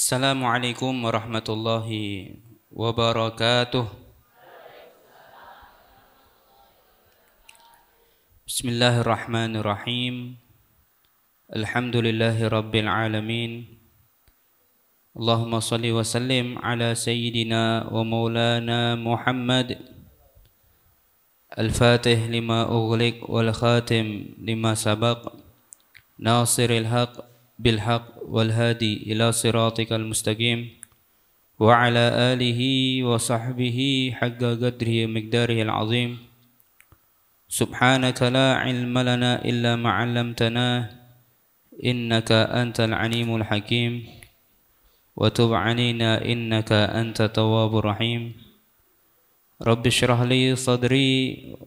Assalamualaikum warahmatullahi wabarakatuh. Bismillahirrahmanirrahim. Alhamdulillahi rabbil alamin. Allahumma salli wa sallim ala sayyidina wa maulana Muhammad. Al-Fatih lima ughliq wal khatim lima sabaq. Nasiril haq بالحق والهادي إلى صراطك المستقيم وعلى آله وصحبه حق قدره ومقداره العظيم سبحانك لا علم لنا إلا ما علمتنا إنك أنت العليم الحكيم وتب علينا إنك أنت التواب الرحيم رب اشرح لي صدري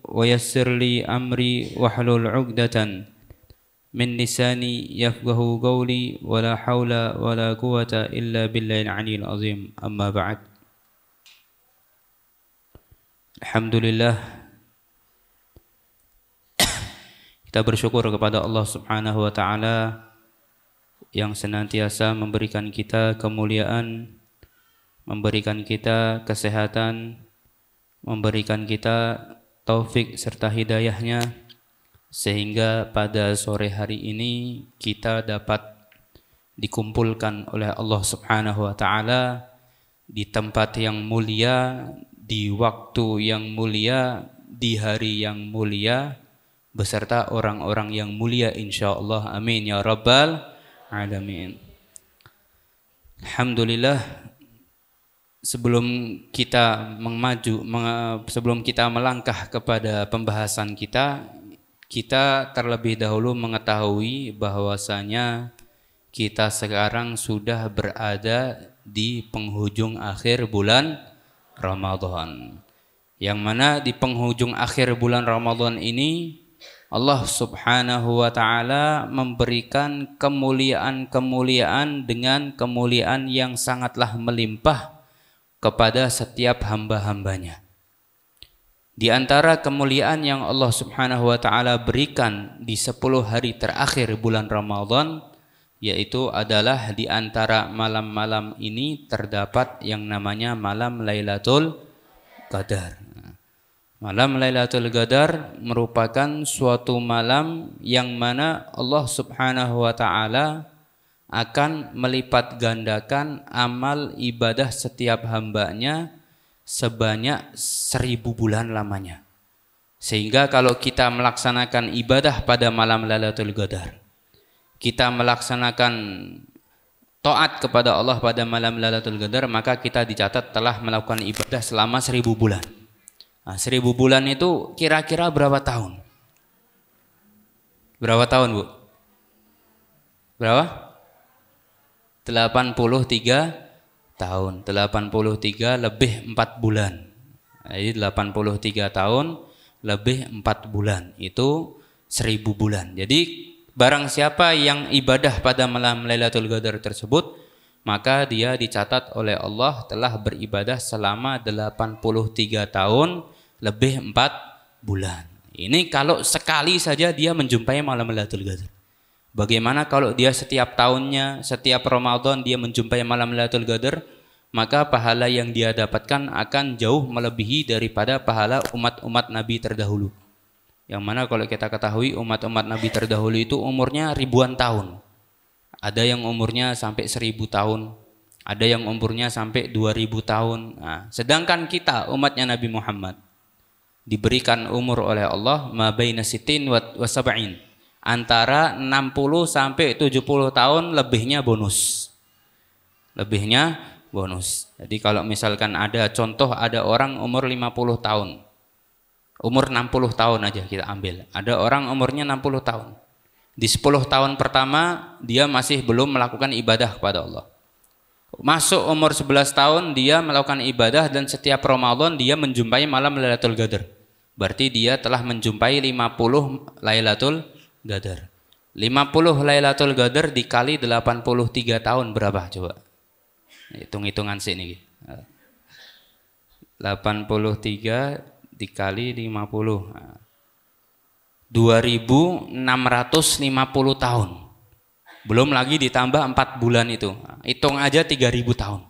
ويسر لي أمري واحلل عقدة من لساني يفقه قولي ولا حول ولا قوة إلا بالله العلي العظيم أما بعد. Alhamdulillah, kita bersyukur kepada Allah Subhanahu wa taala yang senantiasa memberikan kita kemuliaan, memberikan kita kesehatan, memberikan kita taufik serta hidayahnya, sehingga pada sore hari ini kita dapat dikumpulkan oleh Allah Subhanahu wa taala di tempat yang mulia, di waktu yang mulia, di hari yang mulia beserta orang-orang yang mulia insyaallah. Amin ya rabbal alamin. Alhamdulillah, sebelum kita melangkah kepada pembahasan kita terlebih dahulu mengetahui bahwasanya kita sekarang sudah berada di penghujung akhir bulan Ramadan. Yang mana di penghujung akhir bulan Ramadan ini Allah Subhanahu wa taala memberikan kemuliaan-kemuliaan dengan kemuliaan yang sangatlah melimpah kepada setiap hamba-hambanya. Di antara kemuliaan yang Allah Subhanahu wa taala berikan di 10 hari terakhir bulan Ramadan, yaitu adalah di antara malam-malam ini terdapat yang namanya malam Lailatul Qadar. Malam Lailatul Qadar merupakan suatu malam yang mana Allah Subhanahu wa taala akan melipat gandakan amal ibadah setiap hambanya sebanyak 1000 bulan lamanya. Sehingga kalau kita melaksanakan ibadah pada malam Lailatul Qadar, kita melaksanakan taat kepada Allah pada malam Lailatul Qadar, maka kita dicatat telah melakukan ibadah selama 1000 bulan. Nah, 1000 bulan itu kira-kira berapa tahun? Berapa tahun, Bu? Berapa? 83 tahun. 83 lebih 4 bulan. Jadi 83 tahun lebih 4 bulan. Itu 1000 bulan. Jadi barang siapa yang ibadah pada malam Lailatul Qadar tersebut, maka dia dicatat oleh Allah telah beribadah selama 83 tahun lebih 4 bulan. Ini kalau sekali saja dia menjumpai malam Lailatul Qadar. Bagaimana kalau dia setiap tahunnya, setiap Ramadan dia menjumpai malam Lailatul Qadar, maka pahala yang dia dapatkan akan jauh melebihi daripada pahala umat-umat Nabi terdahulu. Yang mana kalau kita ketahui umat-umat Nabi terdahulu itu umurnya ribuan tahun. Ada yang umurnya sampai 1000 tahun, ada yang umurnya sampai 2000 tahun. Nah, sedangkan kita umatnya Nabi Muhammad diberikan umur oleh Allah ma baina sittin wa sab'in. Antara 60 sampai 70 tahun, lebihnya bonus. Lebihnya bonus. Jadi kalau misalkan ada contoh, ada orang umur 50 tahun. Umur 60 tahun aja kita ambil. Ada orang umurnya 60 tahun. Di 10 tahun pertama dia masih belum melakukan ibadah kepada Allah. Masuk umur 11 tahun dia melakukan ibadah dan setiap Ramadan dia menjumpai malam Lailatul Qadar. Berarti dia telah menjumpai 50 Lailatul Qadar. 50 Lailatul Qadar dikali 83 tahun berapa coba? Hitung-hitungan sini. 83 dikali 50. 2650 tahun. Belum lagi ditambah 4 bulan itu. Hitung aja 3000 tahun.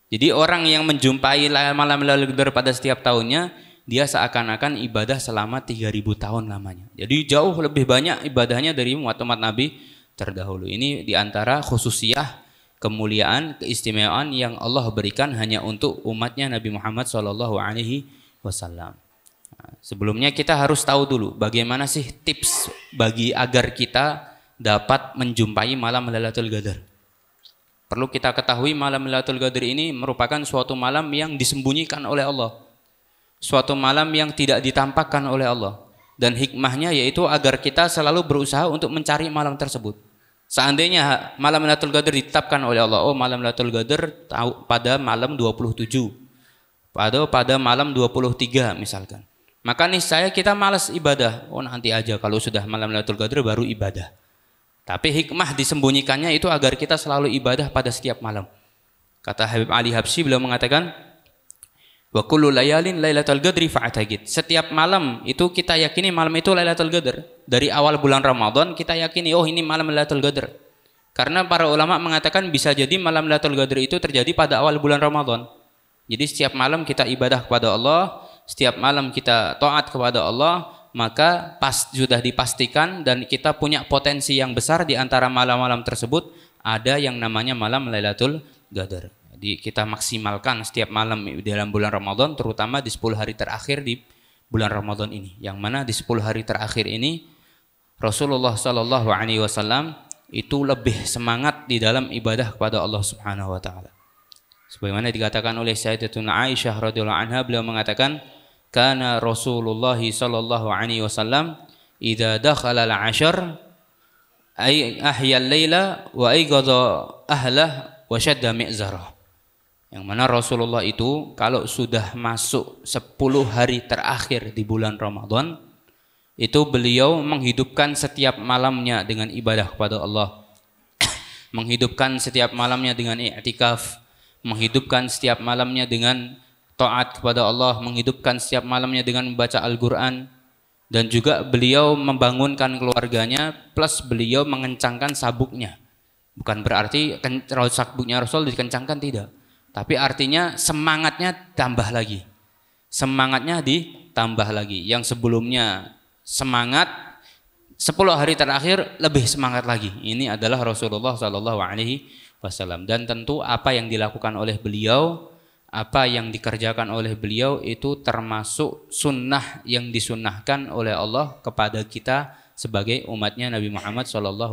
Jadi orang yang menjumpai malam Lailatul Qadar pada setiap tahunnya, dia seakan-akan ibadah selama 3000 tahun lamanya. Jadi jauh lebih banyak ibadahnya dari umat Nabi terdahulu. Ini diantara khususiyah, kemuliaan, keistimewaan yang Allah berikan hanya untuk umatnya Nabi Muhammad SAW. Sebelumnya kita harus tahu dulu bagaimana sih tips bagi agar kita dapat menjumpai malam Lailatul Qadar. Perlu kita ketahui malam Lailatul Qadar ini merupakan suatu malam yang disembunyikan oleh Allah. Suatu malam yang tidak ditampakkan oleh Allah. Dan hikmahnya yaitu agar kita selalu berusaha untuk mencari malam tersebut. Seandainya malam Lailatul Qadar ditetapkan oleh Allah, oh malam Lailatul Qadar pada malam 27, pada malam 23 misalkan. Maka niscaya kita malas ibadah. Oh nanti aja kalau sudah malam Lailatul Qadar baru ibadah. Tapi hikmah disembunyikannya itu agar kita selalu ibadah pada setiap malam. Kata Habib Ali Habsyi, beliau mengatakan, wa kullu layalin lailatul qadri fa'taqid. Setiap malam itu kita yakini malam itu Lailatul Qadar. Dari awal bulan Ramadan kita yakini oh ini malam Lailatul Qadar. Karena para ulama mengatakan bisa jadi malam Lailatul Qadar itu terjadi pada awal bulan Ramadan. Jadi setiap malam kita ibadah kepada Allah, setiap malam kita taat kepada Allah, maka sudah dipastikan dan kita punya potensi yang besar di antara malam-malam tersebut ada yang namanya malam Lailatul Qadar. Jadi kita maksimalkan setiap malam di dalam bulan Ramadan, terutama di 10 hari terakhir di bulan Ramadan ini. Yang mana di 10 hari terakhir ini Rasulullah SAW itu lebih semangat di dalam ibadah kepada Allah Subhanahu Wa Taala. Sebagaimana dikatakan oleh Sayyidatuna Aisyah radhiyallahu anha, beliau mengatakan, "Kana Rasulullah SAW idza dakhala al-'ashr ay ahya al-laila wa aygada ahlah wa shadda mi'zarah." Yang mana Rasulullah itu kalau sudah masuk 10 hari terakhir di bulan Ramadan, itu beliau menghidupkan setiap malamnya dengan ibadah kepada Allah. Menghidupkan setiap malamnya dengan i'tikaf, menghidupkan setiap malamnya dengan taat kepada Allah, menghidupkan setiap malamnya dengan membaca Al-Qur'an, dan juga beliau membangunkan keluarganya plus beliau mengencangkan sabuknya. Bukan berarti sabuknya Rasul dikencangkan, tidak. Tapi artinya semangatnya tambah lagi. Semangatnya ditambah lagi. Yang sebelumnya semangat, 10 hari terakhir lebih semangat lagi. Ini adalah Rasulullah SAW. Dan tentu apa yang dilakukan oleh beliau, apa yang dikerjakan oleh beliau itu termasuk sunnah yang disunnahkan oleh Allah kepada kita sebagai umatnya Nabi Muhammad SAW.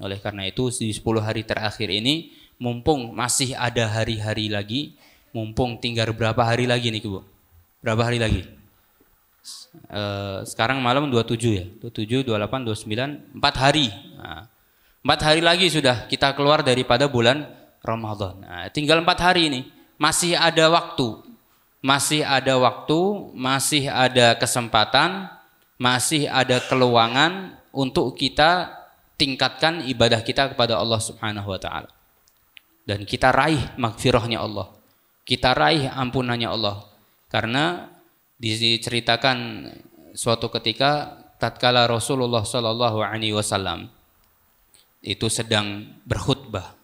Oleh karena itu di 10 hari terakhir ini, mumpung masih ada hari-hari lagi, mumpung tinggal berapa hari lagi nih Bu? Berapa hari lagi? Sekarang malam 27 ya, 27, 28, 29, 4 hari. Nah, 4 hari lagi sudah kita keluar daripada bulan Ramadan. Nah, tinggal 4 hari ini, masih ada waktu, masih ada waktu, masih ada kesempatan, masih ada keluangan untuk kita tingkatkan ibadah kita kepada Allah Subhanahu Wa Taala. Dan kita raih magfirahnya Allah, kita raih ampunannya Allah. Karena diceritakan suatu ketika tatkala Rasulullah SAW itu sedang berkhutbah.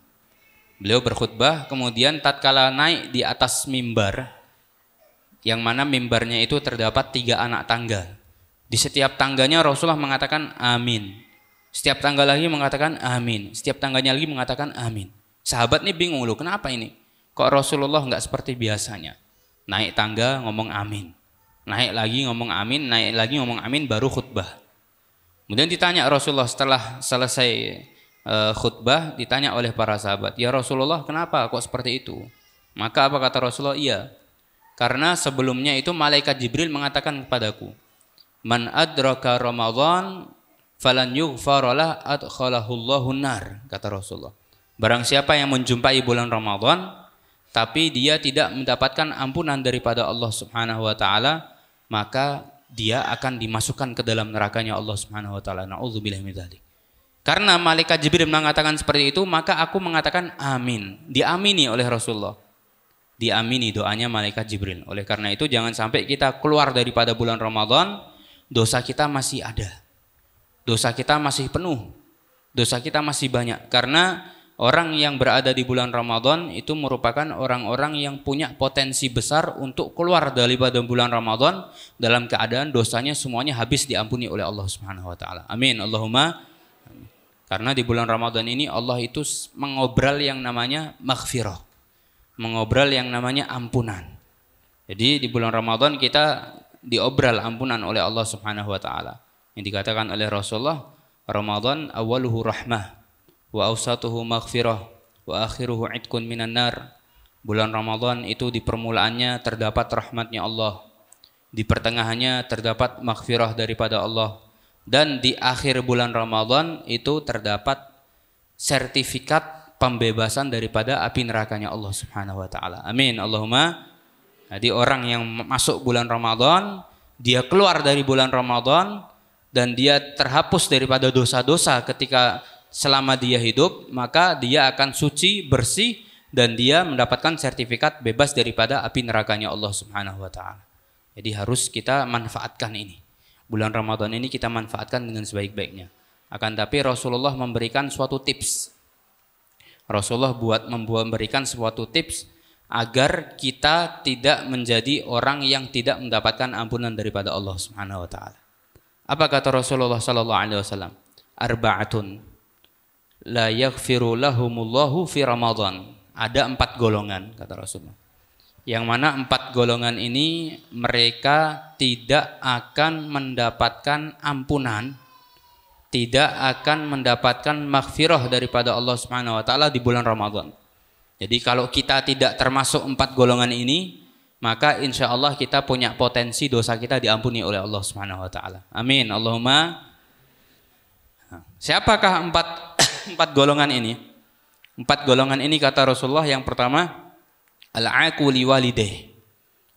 Beliau berkhutbah, kemudian tatkala naik di atas mimbar, yang mana mimbarnya itu terdapat 3 anak tangga. Di setiap tangganya Rasulullah mengatakan amin. Setiap tangga lagi mengatakan amin. Setiap tangganya lagi mengatakan amin. Sahabat ini bingung loh, kenapa ini? Kok Rasulullah nggak seperti biasanya? Naik tangga ngomong amin, naik lagi ngomong amin, naik lagi ngomong amin, baru khutbah. Kemudian ditanya Rasulullah setelah selesai khutbah, ditanya oleh para sahabat, ya Rasulullah kenapa kok seperti itu? Maka apa kata Rasulullah? Iya, karena sebelumnya itu malaikat Jibril mengatakan kepadaku, man adraka Ramadan falan yughfaralah adkhalahullahu nar, kata Rasulullah. Barang siapa yang menjumpai bulan Ramadan tapi dia tidak mendapatkan ampunan daripada Allah Subhanahu Wa Taala, maka dia akan dimasukkan ke dalam nerakanya Allah Subhanahu Wa Taala. Na'udzubillahi min dzalik. Karena malaikat Jibril mengatakan seperti itu, maka aku mengatakan amin. Diamini oleh Rasulullah. Diamini doanya malaikat Jibril. Oleh karena itu jangan sampai kita keluar daripada bulan Ramadan, dosa kita masih ada. Dosa kita masih penuh. Dosa kita masih banyak karena orang yang berada di bulan Ramadan itu merupakan orang-orang yang punya potensi besar untuk keluar daripada bulan Ramadan dalam keadaan dosanya semuanya habis diampuni oleh Allah Subhanahu wa taala. Amin. Allahumma. Karena di bulan Ramadan ini Allah itu mengobral yang namanya maghfirah. Mengobral yang namanya ampunan. Jadi di bulan Ramadan kita diobral ampunan oleh Allah Subhanahu wa taala. Yang dikatakan oleh Rasulullah, Ramadan awaluhu rahmah wa awsatuhu maghfirah wa akhiruhu itqun minan nar. Bulan Ramadan itu di permulaannya terdapat rahmatnya Allah, di pertengahannya terdapat maghfirah daripada Allah, dan di akhir bulan Ramadan itu terdapat sertifikat pembebasan daripada api nerakanya Allah Subhanahu wa taala. Amin. Allahumma. Jadi orang yang masuk bulan Ramadan, dia keluar dari bulan Ramadan dan dia terhapus daripada dosa-dosa ketika selama dia hidup, maka dia akan suci, bersih, dan dia mendapatkan sertifikat bebas daripada api nerakanya Allah Subhanahu wa taala. Jadi harus kita manfaatkan ini. Bulan Ramadan ini kita manfaatkan dengan sebaik-baiknya. Akan tapi Rasulullah memberikan suatu tips. Rasulullah memberikan suatu tips agar kita tidak menjadi orang yang tidak mendapatkan ampunan daripada Allah Subhanahu wa taala. Apa kata Rasulullah sallallahu alaihi wasallam? Arba'atun la yaghfiru lahumullahu fi Ramadan. Ada 4 golongan kata Rasulullah. Yang mana 4 golongan ini mereka tidak akan mendapatkan ampunan, tidak akan mendapatkan maghfirah daripada Allah Subhanahu wa taala di bulan Ramadan. Jadi kalau kita tidak termasuk 4 golongan ini, maka insya Allah kita punya potensi dosa kita diampuni oleh Allah Subhanahu wa taala. Amin. Allahumma. Siapakah 4 golongan ini? 4 golongan ini kata Rasulullah, yang pertama al-aqu liwalidayh,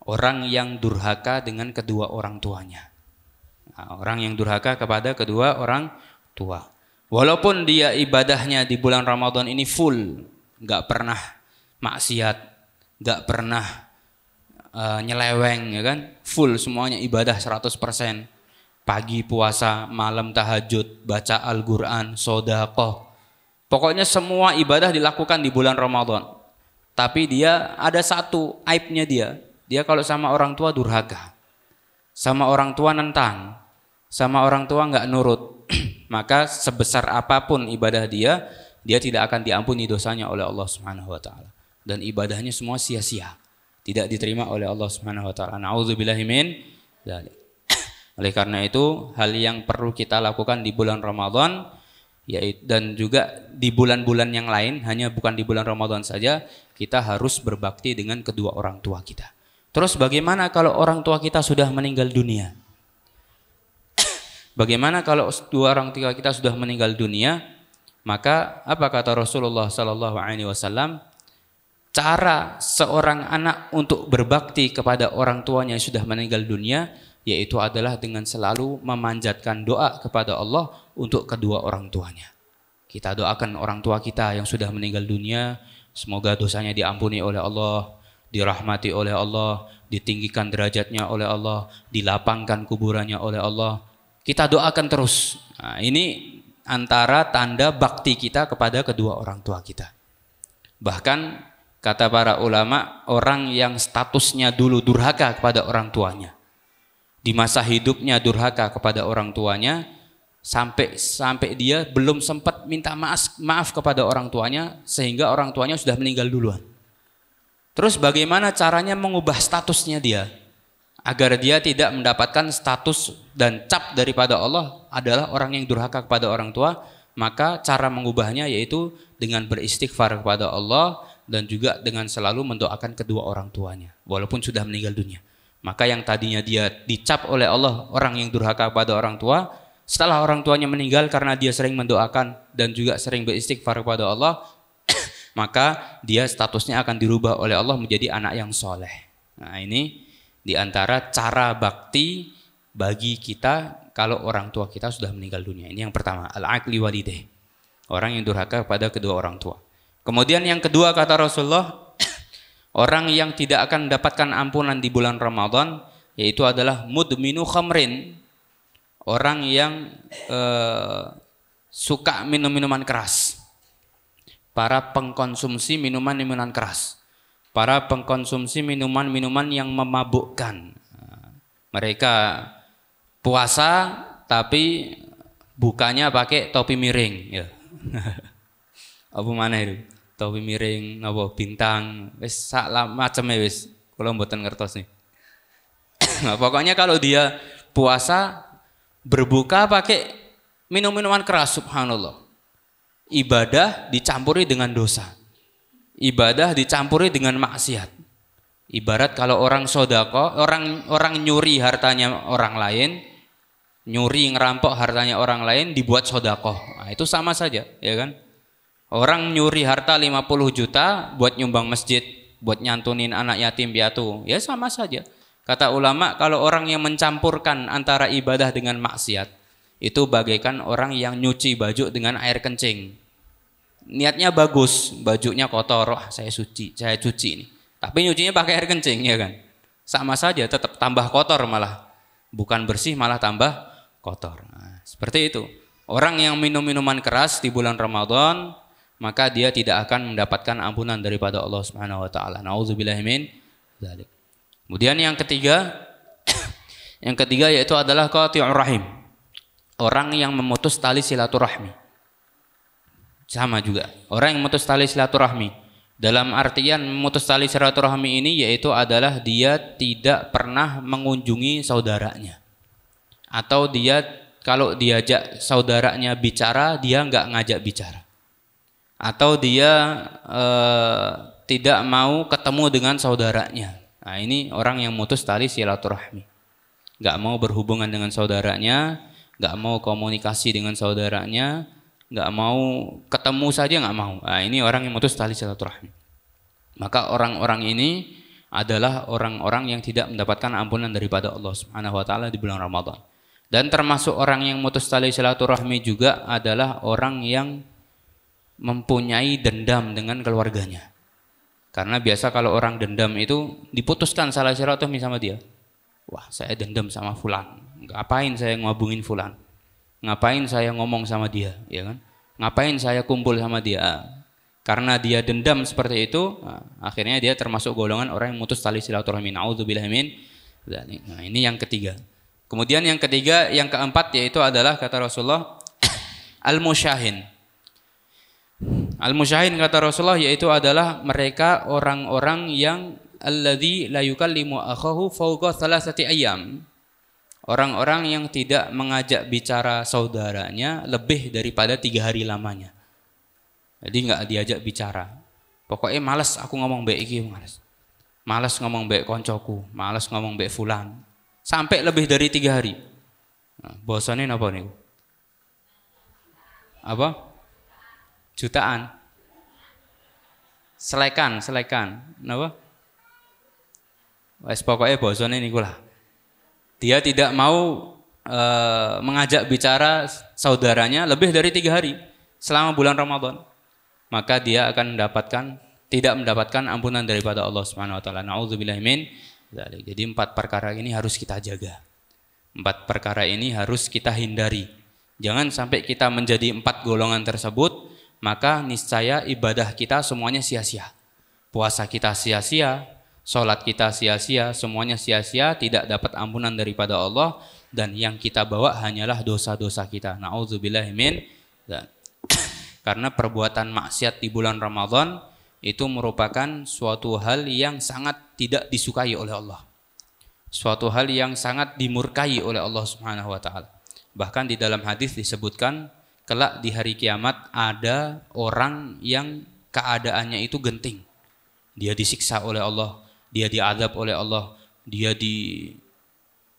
orang yang durhaka dengan kedua orang tuanya. Nah, orang yang durhaka kepada kedua orang tua. Walaupun dia ibadahnya di bulan Ramadan ini full, nggak pernah maksiat, nggak pernah nyeleweng, ya kan? Full semuanya ibadah 100%. Pagi puasa, malam tahajud, baca Al-Quran, sedekah. Pokoknya semua ibadah dilakukan di bulan Ramadan. Tapi dia ada satu aibnya dia. Dia kalau sama orang tua durhaka. Sama orang tua nentang. Sama orang tua nggak nurut. Maka sebesar apapun ibadah dia tidak akan diampuni dosanya oleh Allah Subhanahu wa taala. Dan ibadahnya semua sia-sia. Tidak diterima oleh Allah Subhanahu wa taala. Nauzubillahi min dzalik. Oleh karena itu, hal yang perlu kita lakukan di bulan Ramadan, yaitu dan juga di bulan-bulan yang lain, hanya bukan di bulan Ramadan saja, kita harus berbakti dengan kedua orang tua kita. Terus bagaimana kalau orang tua kita sudah meninggal dunia? Bagaimana kalau dua orang tua kita sudah meninggal dunia? Maka apa kata Rasulullah sallallahu alaihi wasallam? Cara seorang anak untuk berbakti kepada orang tuanya yang sudah meninggal dunia, yaitu adalah dengan selalu memanjatkan doa kepada Allah untuk kedua orang tuanya. Kita doakan orang tua kita yang sudah meninggal dunia, semoga dosanya diampuni oleh Allah, dirahmati oleh Allah, ditinggikan derajatnya oleh Allah, dilapangkan kuburannya oleh Allah. Kita doakan terus. Nah, ini antara tanda bakti kita kepada kedua orang tua kita. Bahkan kata para ulama, orang yang statusnya dulu durhaka kepada orang tuanya, di masa hidupnya durhaka kepada orang tuanya, sampai dia belum sempat minta maaf kepada orang tuanya, sehingga orang tuanya sudah meninggal duluan. Terus bagaimana caranya mengubah statusnya dia agar dia tidak mendapatkan status dan cap daripada Allah adalah orang yang durhaka kepada orang tua? Maka cara mengubahnya yaitu dengan beristighfar kepada Allah dan juga dengan selalu mendoakan kedua orang tuanya walaupun sudah meninggal dunia. Maka yang tadinya dia dicap oleh Allah orang yang durhaka pada orang tua, setelah orang tuanya meninggal karena dia sering mendoakan dan juga sering beristighfar kepada Allah, maka dia statusnya akan dirubah oleh Allah menjadi anak yang soleh. Nah, ini diantara cara bakti bagi kita kalau orang tua kita sudah meninggal dunia. Ini yang pertama, al-aqli walidayh, orang yang durhaka pada kedua orang tua. Kemudian yang kedua kata Rasulullah, orang yang tidak akan mendapatkan ampunan di bulan Ramadan yaitu adalah mudminu khamrin, orang yang suka minum minuman keras, para pengkonsumsi minuman-minuman keras, para pengkonsumsi minuman-minuman yang memabukkan. Mereka puasa tapi bukanya pakai topi miring, ya. Apa mana itu? Topi miring, apa bintang, wis sak maceme wis. Kula mboten ngertos nih. Nah, pokoknya kalau dia puasa berbuka pakai minum-minuman keras, subhanallah. Ibadah dicampuri dengan dosa. Ibadah dicampuri dengan maksiat. Ibarat kalau orang sodako, orang nyuri hartanya orang lain, nyuri ngerampok hartanya orang lain dibuat sodako. Nah, itu sama saja, ya kan? Orang nyuri harta 50 juta buat nyumbang masjid, buat nyantunin anak yatim piatu, ya sama saja. Kata ulama, kalau orang yang mencampurkan antara ibadah dengan maksiat, itu bagaikan orang yang nyuci baju dengan air kencing. Niatnya bagus, bajunya kotor, saya cuci ini. Tapi nyucinya pakai air kencing, ya kan? Sama saja, tetap tambah kotor malah. Bukan bersih, malah tambah kotor. Nah, seperti itu. Orang yang minum minuman keras di bulan Ramadan, maka dia tidak akan mendapatkan ampunan daripada Allah Subhanahu wa taala. Nauzubillahi min dzalik. Kemudian yang ketiga yaitu adalah qati'ur rahim. Orang yang memutus tali silaturahmi. Sama juga. Orang yang memutus tali silaturahmi. Dalam artian memutus tali silaturahmi ini yaitu adalah dia tidak pernah mengunjungi saudaranya. Atau dia kalau diajak saudaranya bicara, dia nggak ngajak bicara. Atau dia tidak mau ketemu dengan saudaranya. Nah, ini orang yang mutus tali silaturahmi. Nggak mau berhubungan dengan saudaranya, nggak mau komunikasi dengan saudaranya, nggak mau ketemu saja nggak mau. Nah, ini orang yang mutus tali silaturahmi. Maka orang-orang ini adalah orang-orang yang tidak mendapatkan ampunan daripada Allah Subhanahu wa taala di bulan Ramadan. Dan termasuk orang yang mutus tali silaturahmi juga adalah orang yang mempunyai dendam dengan keluarganya. Karena biasa kalau orang dendam itu diputuskan salah silaturahmi sama dia. Wah, saya dendam sama fulan. Ngapain saya ngobungin fulan? Ngapain saya ngomong sama dia, ya kan? Ngapain saya kumpul sama dia? Karena dia dendam seperti itu, akhirnya dia termasuk golongan orang yang mutus tali silaturahmi. Nauzubillahi min dzalik. Nah, ini yang ketiga. Kemudian yang ketiga, yang keempat yaitu adalah kata Rasulullah al-musyahin. Al-musyahin kata Rasulullah yaitu adalah mereka orang-orang yang alladzi la yukallimu akhahu fawqa thalathati ayyam. Orang-orang yang tidak mengajak bicara saudaranya lebih daripada 3 hari lamanya. Jadi nggak diajak bicara. Pokoknya malas aku ngomong mbek iki, malas. Malas ngomong mbek koncoku, malas ngomong mbek fulan. Sampai lebih dari 3 hari. Nah, bosannya apa nih? Apa? Jutaan. Selekan. Napa? Wes pokoknya bosone niku lah. Dia tidak mau mengajak bicara saudaranya lebih dari 3 hari selama bulan Ramadan. Maka dia akan tidak mendapatkan ampunan daripada Allah Subhanahu wa taala. Nauzubillahi min dzalik. Jadi 4 perkara ini harus kita jaga. 4 perkara ini harus kita hindari. Jangan sampai kita menjadi 4 golongan tersebut, maka niscaya ibadah kita semuanya sia-sia. Puasa kita sia-sia, sholat kita sia-sia, semuanya sia-sia, tidak dapat ampunan daripada Allah, dan yang kita bawa hanyalah dosa-dosa kita. Nauzubillahi min dzalik. Karena perbuatan maksiat di bulan Ramadan itu merupakan suatu hal yang sangat tidak disukai oleh Allah. Suatu hal yang sangat dimurkai oleh Allah Subhanahu wa taala. Bahkan di dalam hadis disebutkan kelak di hari kiamat ada orang yang keadaannya itu genting. Dia disiksa oleh Allah, dia diazab oleh Allah,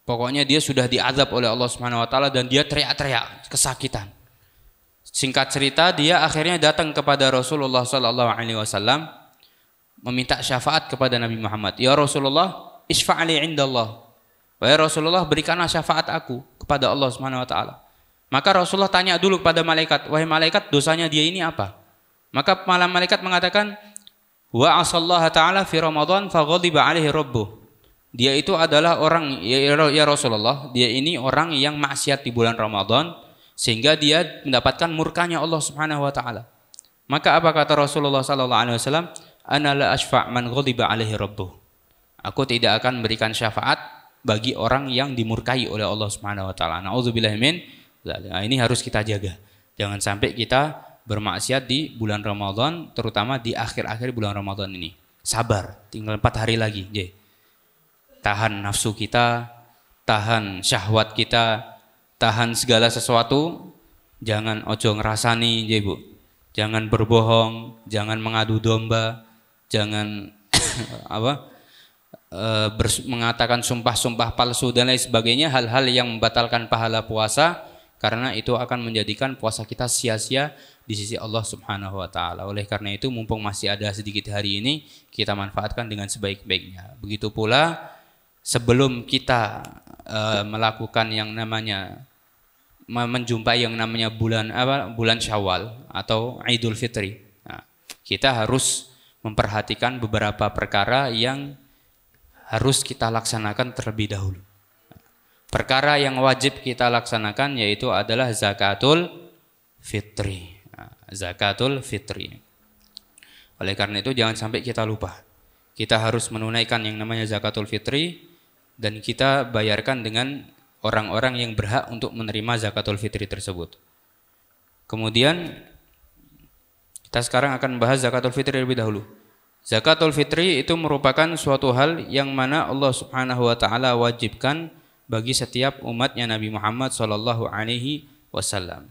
pokoknya dia sudah diazab oleh Allah Subhanahu wa taala dan dia teriak-teriak kesakitan. Singkat cerita, dia akhirnya datang kepada Rasulullah sallallahu alaihi wasallam meminta syafaat kepada Nabi Muhammad. Ya Rasulullah, isfa'li indallah. Wahai Rasulullah, berikanlah syafaat aku kepada Allah Subhanahu wa taala. Maka Rasulullah tanya dulu kepada malaikat, wahai malaikat, dosanya dia ini apa? Maka malam malaikat mengatakan, wa asallaha ta'ala fi Ramadan fa ghadiba alaihi rabbuh. Dia itu adalah orang, ya Rasulullah, dia ini orang yang maksiat di bulan Ramadan sehingga dia mendapatkan murkanya Allah Subhanahu wa taala. Maka apa kata Rasulullah sallallahu alaihi wasallam? Ana la asfa' man ghadiba alaihi rabbuh. Aku tidak akan memberikan syafaat bagi orang yang dimurkai oleh Allah Subhanahu wa taala. Nauzubillahi min dzalik. Nah, ini harus kita jaga. Jangan sampai kita bermaksiat di bulan Ramadan, terutama di akhir-akhir bulan Ramadan ini. Sabar, tinggal 4 hari lagi. Tahan nafsu kita, tahan syahwat kita, tahan segala sesuatu. Jangan ojo ngerasani, Bu. Jangan berbohong, jangan mengadu domba, jangan mengatakan sumpah-sumpah palsu dan lain sebagainya, hal-hal yang membatalkan pahala puasa, karena itu akan menjadikan puasa kita sia-sia di sisi Allah Subhanahu wa taala. Oleh karena itu, mumpung masih ada sedikit hari ini, kita manfaatkan dengan sebaik-baiknya. Begitu pula sebelum kita melakukan yang namanya menjumpai yang namanya bulan Syawal atau Idul Fitri. Nah, kita harus memperhatikan beberapa perkara yang harus kita laksanakan terlebih dahulu. Perkara yang wajib kita laksanakan yaitu adalah zakatul fitri. Nah, zakatul fitri. Oleh karena itu jangan sampai kita lupa. Kita harus menunaikan yang namanya zakatul fitri dan kita bayarkan dengan orang-orang yang berhak untuk menerima zakatul fitri tersebut. Kemudian kita sekarang akan membahas zakatul fitri lebih dahulu. Zakatul fitri itu merupakan suatu hal yang mana Allah Subhanahu wa taala wajibkan bagi setiap umatnya Nabi Muhammad sallallahu alaihi wasallam.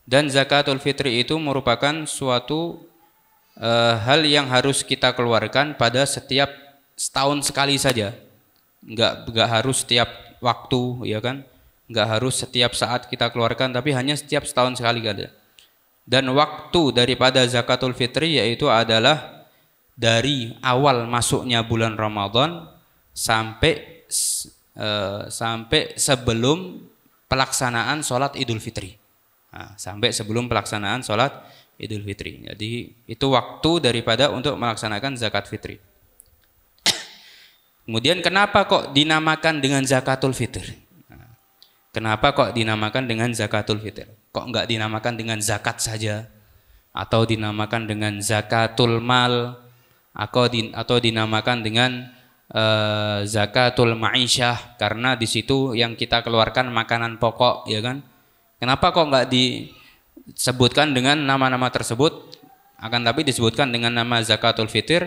Dan zakatul fitri itu merupakan suatu hal yang harus kita keluarkan pada setiap setahun sekali saja. Enggak harus setiap waktu, ya kan? Enggak harus setiap saat kita keluarkan, tapi hanya setiap setahun sekali ada. Dan waktu daripada zakatul fitri yaitu adalah dari awal masuknya bulan Ramadan sampai sebelum pelaksanaan sholat Idul Fitri. Nah, sampai sebelum pelaksanaan sholat Idul Fitri. Jadi itu waktu daripada untuk melaksanakan zakat fitri. Kemudian kenapa kok dinamakan dengan zakatul fitr? Kenapa kok dinamakan dengan zakatul fitr? Kok enggak dinamakan dengan zakat saja? Atau dinamakan dengan zakatul mal? Atau dinamakan dengan zakatul ma'isyah? Karena di situ yang kita keluarkan makanan pokok, ya kan? Kenapa kok enggak disebutkan dengan nama-nama tersebut? Akan tapi disebutkan dengan nama zakatul fitr,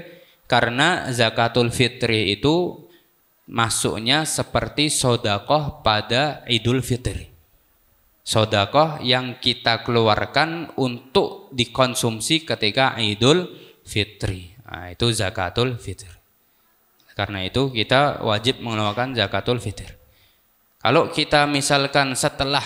karena zakatul fitri itu masuknya seperti sodakoh pada Idul Fitri. Sodakoh yang kita keluarkan untuk dikonsumsi ketika Idul Fitri. Nah, itu zakatul fitr. Karena itu kita wajib mengeluarkan zakatul fitr. Kalau kita misalkan setelah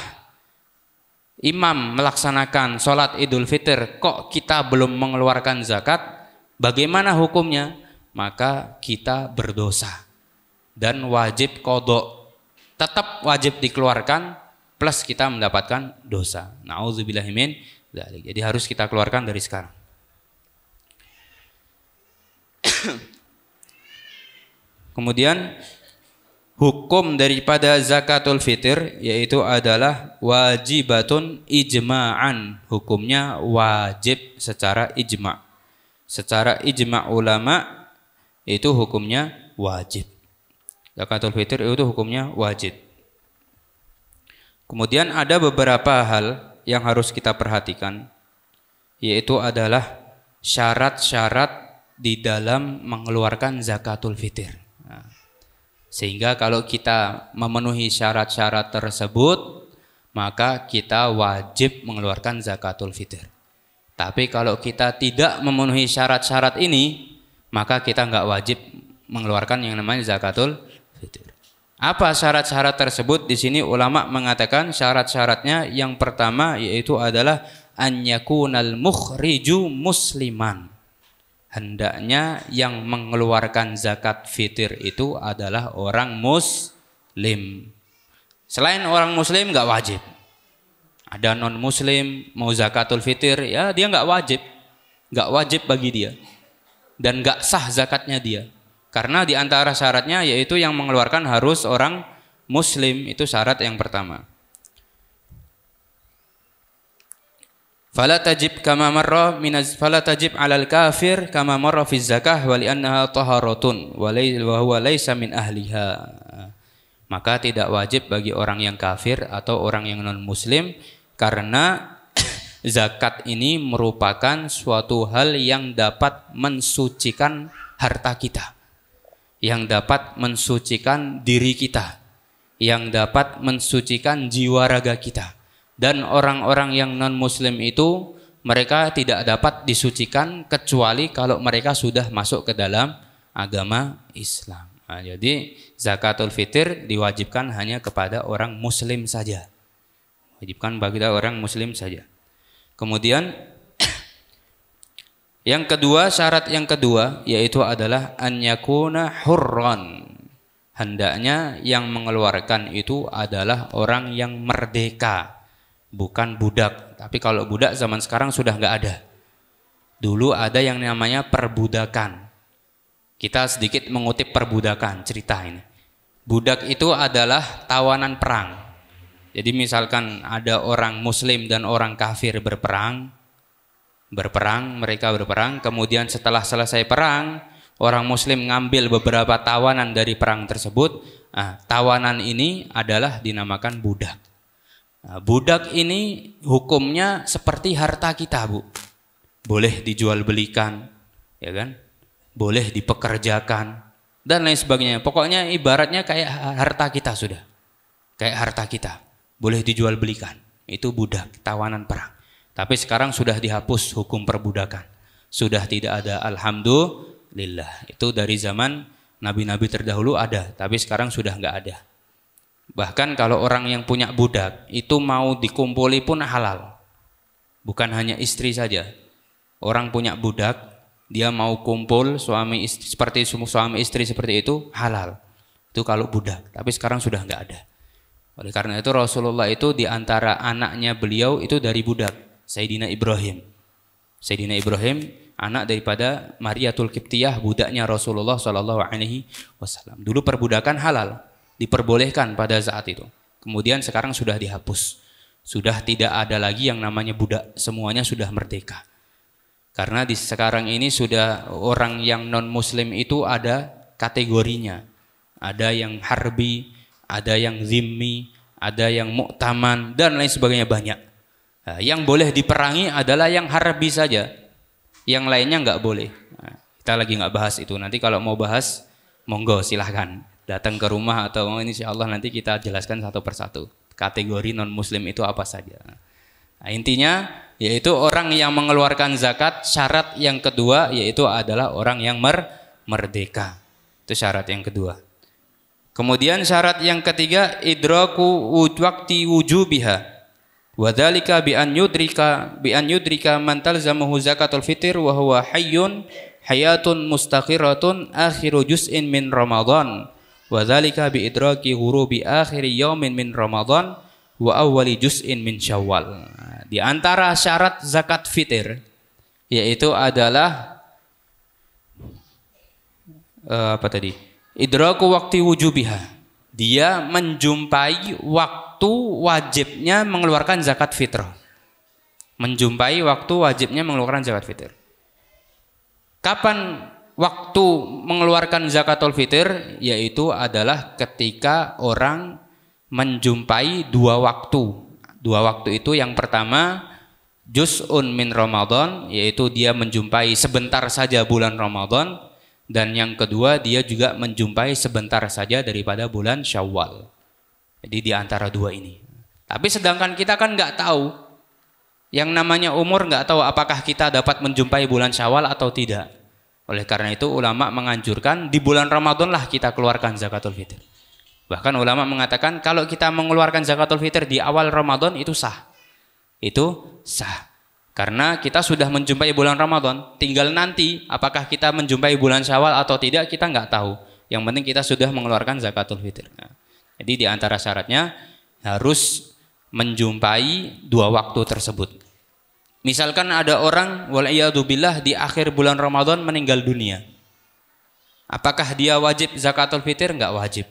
imam melaksanakan sholat Idul Fitr kok kita belum mengeluarkan zakat, bagaimana hukumnya? Maka kita berdosa dan wajib qadha. Tetap wajib dikeluarkan plus kita mendapatkan dosa. Nauzubillahi min dzalik. Jadi harus kita keluarkan dari sekarang. Kemudian hukum daripada zakatul fitr yaitu adalah wajibatun ijma'an. Hukumnya wajib secara ijma'. Secara ijma' ulama itu hukumnya wajib. Zakatul fitr itu hukumnya wajib. Kemudian ada beberapa hal yang harus kita perhatikan, yaitu adalah syarat-syarat di dalam mengeluarkan zakatul fitr. Nah, sehingga kalau kita memenuhi syarat-syarat tersebut, maka kita wajib mengeluarkan zakatul fitr. Tapi kalau kita tidak memenuhi syarat-syarat ini, maka kita nggak wajib mengeluarkan yang namanya zakatul fitr. Apa syarat-syarat tersebut? Di sini ulama mengatakan syarat-syaratnya yang pertama yaitu adalah an yakunal mukhriju musliman. Hendaknya yang mengeluarkan zakat fitr itu adalah orang muslim. Selain orang muslim nggak wajib. Ada non muslim mau zakatul fitr, ya dia nggak wajib bagi dia dan nggak sah zakatnya dia, karena di antara syaratnya yaitu yang mengeluarkan harus orang muslim. Itu syarat yang pertama. Fala tajib kama marra fala tajib 'alal kafir kama marra fi zakah wa li'annaha taharatun wa huwa laysa min ahliha. Maka tidak wajib bagi orang yang kafir atau orang yang non muslim, karena zakat ini merupakan suatu hal yang dapat mensucikan harta kita, yang dapat mensucikan diri kita, yang dapat mensucikan jiwa raga kita. Dan orang-orang yang non-muslim itu mereka tidak dapat disucikan kecuali kalau mereka sudah masuk ke dalam agama Islam. Nah, jadi zakatul fitr diwajibkan hanya kepada orang muslim saja. Wajibkan bagi orang muslim saja. Kemudian yang kedua, syarat yang kedua yaitu adalah an yakuna hurran. Hendaknya yang mengeluarkan itu adalah orang yang merdeka, bukan budak. Tapi kalau budak zaman sekarang sudah nggak ada. Dulu ada yang namanya perbudakan. Kita sedikit mengutip perbudakan, cerita ini. Budak itu adalah tawanan perang. Jadi misalkan ada orang muslim dan orang kafir berperang, mereka berperang, kemudian setelah selesai perang, orang muslim ngambil beberapa tawanan dari perang tersebut. Tawanan ini adalah dinamakan budak. Budak ini hukumnya seperti harta kita, Bu. Boleh dijual belikan, ya kan? Boleh dipekerjakan dan lain sebagainya. Pokoknya ibaratnya kayak harta kita sudah. Kayak harta kita. Boleh dijual belikan. Itu budak, tawanan perang. Tapi sekarang sudah dihapus hukum perbudakan. Sudah tidak ada, alhamdulillah. Itu dari zaman nabi-nabi terdahulu ada, tapi sekarang sudah nggak ada. Bahkan kalau orang yang punya budak itu mau dikumpuli pun halal. Bukan hanya istri saja. Orang punya budak, dia mau kumpul suami istri seperti itu halal. Itu kalau budak. Tapi sekarang sudah nggak ada. Oleh karena itu Rasulullah itu diantara anaknya beliau itu dari budak, Sayyidina Ibrahim. Sayyidina Ibrahim anak daripada Mariatul Qibtiyah, budaknya Rasulullah SAW. Dulu perbudakan halal, diperbolehkan pada saat itu. Kemudian sekarang sudah dihapus. Sudah tidak ada lagi yang namanya budak, semuanya sudah merdeka. Karena di sekarang ini sudah orang yang non muslim itu ada kategorinya. Ada yang harbi, ada yang zimmi, ada yang mu'taman dan lain sebagainya, banyak. Nah, yang boleh diperangi adalah yang harbi saja. Yang lainnya nggak boleh. Nah, kita lagi nggak bahas itu. Nanti kalau mau bahas, monggo silahkan datang ke rumah atau insya Allah nanti kita jelaskan satu persatu kategori non muslim itu apa saja. Nah, intinya yaitu orang yang mengeluarkan zakat, syarat yang kedua yaitu adalah orang yang merdeka. Itu syarat yang kedua. Kemudian syarat yang ketiga, idraku waqti wujubiha. Wa dzalika bi an yudrika man talzamuhu zakatul fitr wa huwa hayyun hayatun mustaqiratun akhiru juz'in min Ramadan. Wa dzalika bi idraki ghurubi akhiri yaumin min Ramadan wa awwali juz'in min Syawal. Di antara syarat zakat fitr yaitu adalah idraku waqti wujubiha. Dia menjumpai waktu wajibnya mengeluarkan zakat fitrah. Menjumpai waktu wajibnya mengeluarkan zakat fitr. Kapan waktu mengeluarkan zakatul fitr? Yaitu adalah ketika orang menjumpai dua waktu. Dua waktu itu yang pertama juz'un min Ramadan, yaitu dia menjumpai sebentar saja bulan Ramadan. Dan yang kedua dia juga menjumpai sebentar saja daripada bulan Syawal. Jadi di antara dua ini. Tapi sedangkan kita kan nggak tahu. Yang namanya umur nggak tahu apakah kita dapat menjumpai bulan Syawal atau tidak. Oleh karena itu ulama menganjurkan di bulan Ramadan lah kita keluarkan zakatul fitr. Bahkan ulama mengatakan kalau kita mengeluarkan zakatul fitr di awal Ramadan itu sah. Itu sah. Karena kita sudah menjumpai bulan Ramadan, tinggal nanti apakah kita menjumpai bulan Syawal atau tidak kita nggak tahu. Yang penting kita sudah mengeluarkan zakatul fitr. Nah, jadi di antara syaratnya harus menjumpai dua waktu tersebut. Misalkan ada orang wal'iyadzubillah di akhir bulan Ramadan meninggal dunia. Apakah dia wajib zakatul fitr? Nggak wajib.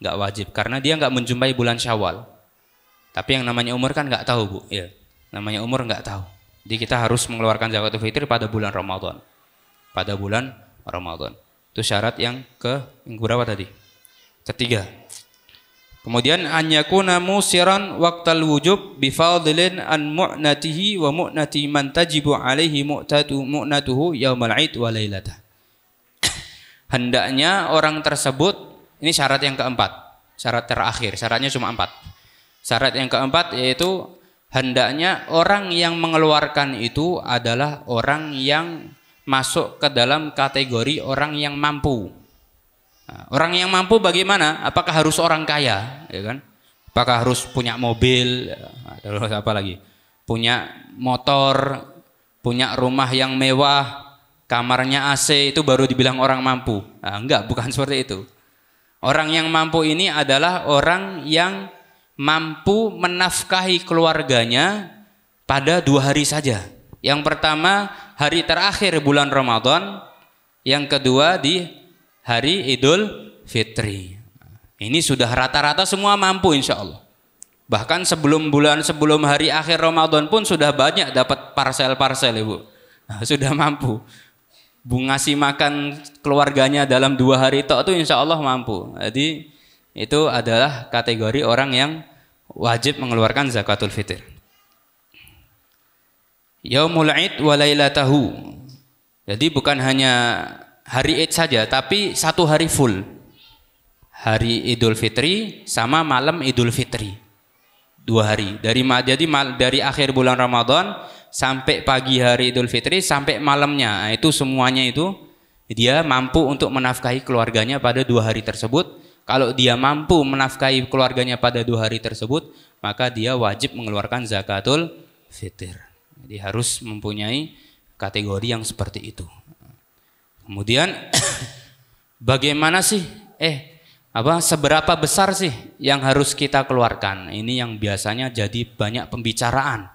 Nggak wajib karena dia nggak menjumpai bulan Syawal. Tapi yang namanya umur kan nggak tahu, Bu. Ya. namanya umur nggak tahu. Jadi kita harus mengeluarkan zakatul fitri pada bulan Ramadan. Pada bulan Ramadan. Itu syarat yang berapa tadi? Ketiga. Kemudian an yakuna musiran waqtal wujub bi fadlin an mu'natihi wa mu'nati man tajibu alaihi mu'natuhu yaumal 'id wa lailatah. Hendaknya orang tersebut, ini syarat yang keempat. Syarat terakhir, syaratnya cuma 4. Syarat yang keempat yaitu hendaknya orang yang mengeluarkan itu adalah orang yang masuk ke dalam kategori orang yang mampu. Nah, orang yang mampu bagaimana? Apakah harus orang kaya, ya kan? Apakah harus punya mobil, terus apa lagi? Punya motor, punya rumah yang mewah, kamarnya AC, itu baru dibilang orang mampu? Nah, enggak, bukan seperti itu. Orang yang mampu ini adalah orang yang mampu menafkahi keluarganya pada 2 hari saja. Yang pertama hari terakhir bulan Ramadan, yang kedua di hari Idul Fitri. Ini sudah rata-rata semua mampu insya Allah. Bahkan sebelum hari akhir Ramadan pun sudah banyak dapat parsel-parsel Ibu. Nah, sudah mampu. Ngasih makan keluarganya dalam 2 hari itu insya Allah mampu. Jadi itu adalah kategori orang yang wajib mengeluarkan zakatul fitr. Yaumul 'id wa lailatahu. Jadi bukan hanya hari Id saja, tapi 1 hari full. Hari Idul Fitri sama malam Idul Fitri. 2 hari. Dari akhir bulan Ramadan sampai pagi hari Idul Fitri sampai malamnya. Nah, itu semuanya itu dia mampu untuk menafkahi keluarganya pada 2 hari tersebut. Kalau dia mampu menafkahi keluarganya pada 2 hari tersebut, maka dia wajib mengeluarkan zakatul fitr. Jadi harus mempunyai kategori yang seperti itu. Kemudian bagaimana sih? Seberapa besar sih yang harus kita keluarkan? Ini yang biasanya jadi banyak pembicaraan.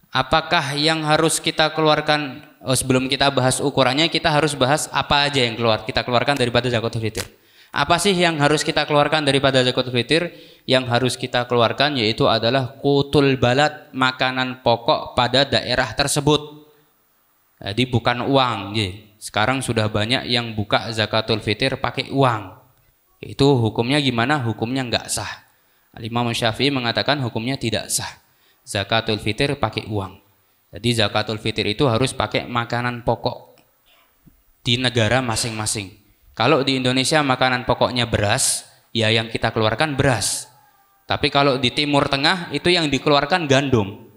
Apakah yang harus kita keluarkan? Sebelum kita bahas ukurannya, kita harus bahas apa aja yang kita keluarkan daripada zakatul fitr. Apa sih yang harus kita keluarkan daripada zakatul fitr? Yang harus kita keluarkan yaitu adalah qutul balad, makanan pokok pada daerah tersebut. Jadi bukan uang. Sekarang sudah banyak yang buka zakatul fitr pakai uang. Itu hukumnya gimana? Hukumnya enggak sah. Imam Syafi'i mengatakan hukumnya tidak sah. Zakatul fitr pakai uang. Jadi zakatul fitr itu harus pakai makanan pokok di negara masing-masing. Kalau di Indonesia makanan pokoknya beras, ya yang kita keluarkan beras. Tapi kalau di Timur Tengah itu yang dikeluarkan gandum.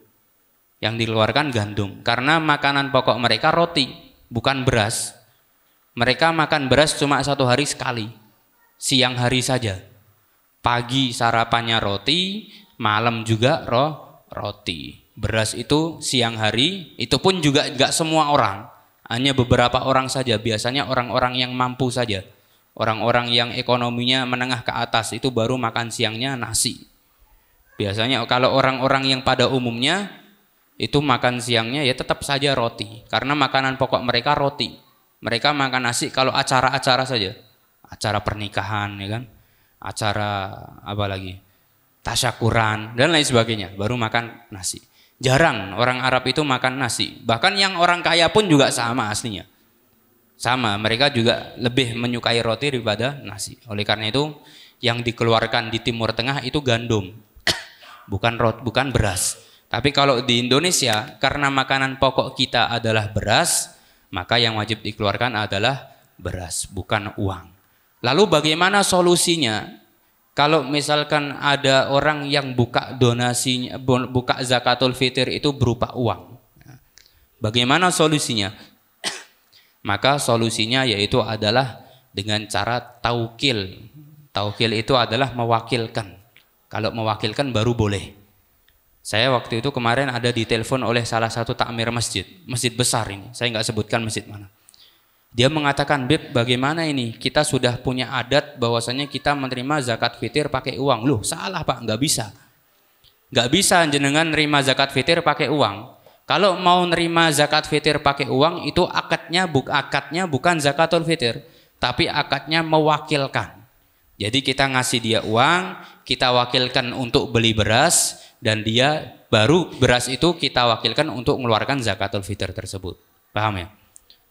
Yang dikeluarkan gandum. Karena makanan pokok mereka roti, bukan beras. Mereka makan beras cuma 1 hari sekali. Siang hari saja. Pagi sarapannya roti, malam juga roti. Beras itu siang hari, itu pun juga enggak semua orang. Hanya beberapa orang saja, biasanya orang-orang yang mampu saja. Orang-orang yang ekonominya menengah ke atas itu baru makan siangnya nasi. Biasanya kalau orang-orang yang pada umumnya itu makan siangnya ya tetap saja roti. Karena makanan pokok mereka roti. Mereka makan nasi kalau acara-acara saja. Acara pernikahan ya kan. Acara apa lagi? Tasyakuran dan lain sebagainya, baru makan nasi. Jarang orang Arab itu makan nasi. Bahkan yang orang kaya pun juga sama aslinya. Sama, mereka juga lebih menyukai roti daripada nasi. Oleh karena itu, yang dikeluarkan di Timur Tengah itu gandum. bukan beras. Tapi kalau di Indonesia, karena makanan pokok kita adalah beras, maka yang wajib dikeluarkan adalah beras, bukan uang. Lalu bagaimana solusinya? Kalau misalkan ada orang yang buka donasinya, buka zakatul fitr itu berupa uang, bagaimana solusinya? Maka solusinya yaitu adalah dengan cara taukil. Taukil itu adalah mewakilkan. Kalau mewakilkan baru boleh. Saya waktu itu kemarin ada ditelepon oleh salah satu takmir masjid besar ini. Saya nggak sebutkan masjid mana. Dia mengatakan, Beb, bagaimana ini? Kita sudah punya adat bahwasanya kita menerima zakat fitr pakai uang. Loh, salah Pak, nggak bisa. Nggak bisa jenengan nerima zakat fitr pakai uang. Kalau mau nerima zakat fitr pakai uang, itu akadnya bukan zakatul fitr, tapi akadnya mewakilkan. Jadi kita ngasih dia uang, kita wakilkan untuk beli beras, dan dia baru beras itu kita wakilkan untuk mengeluarkan zakatul fitr tersebut. Paham ya?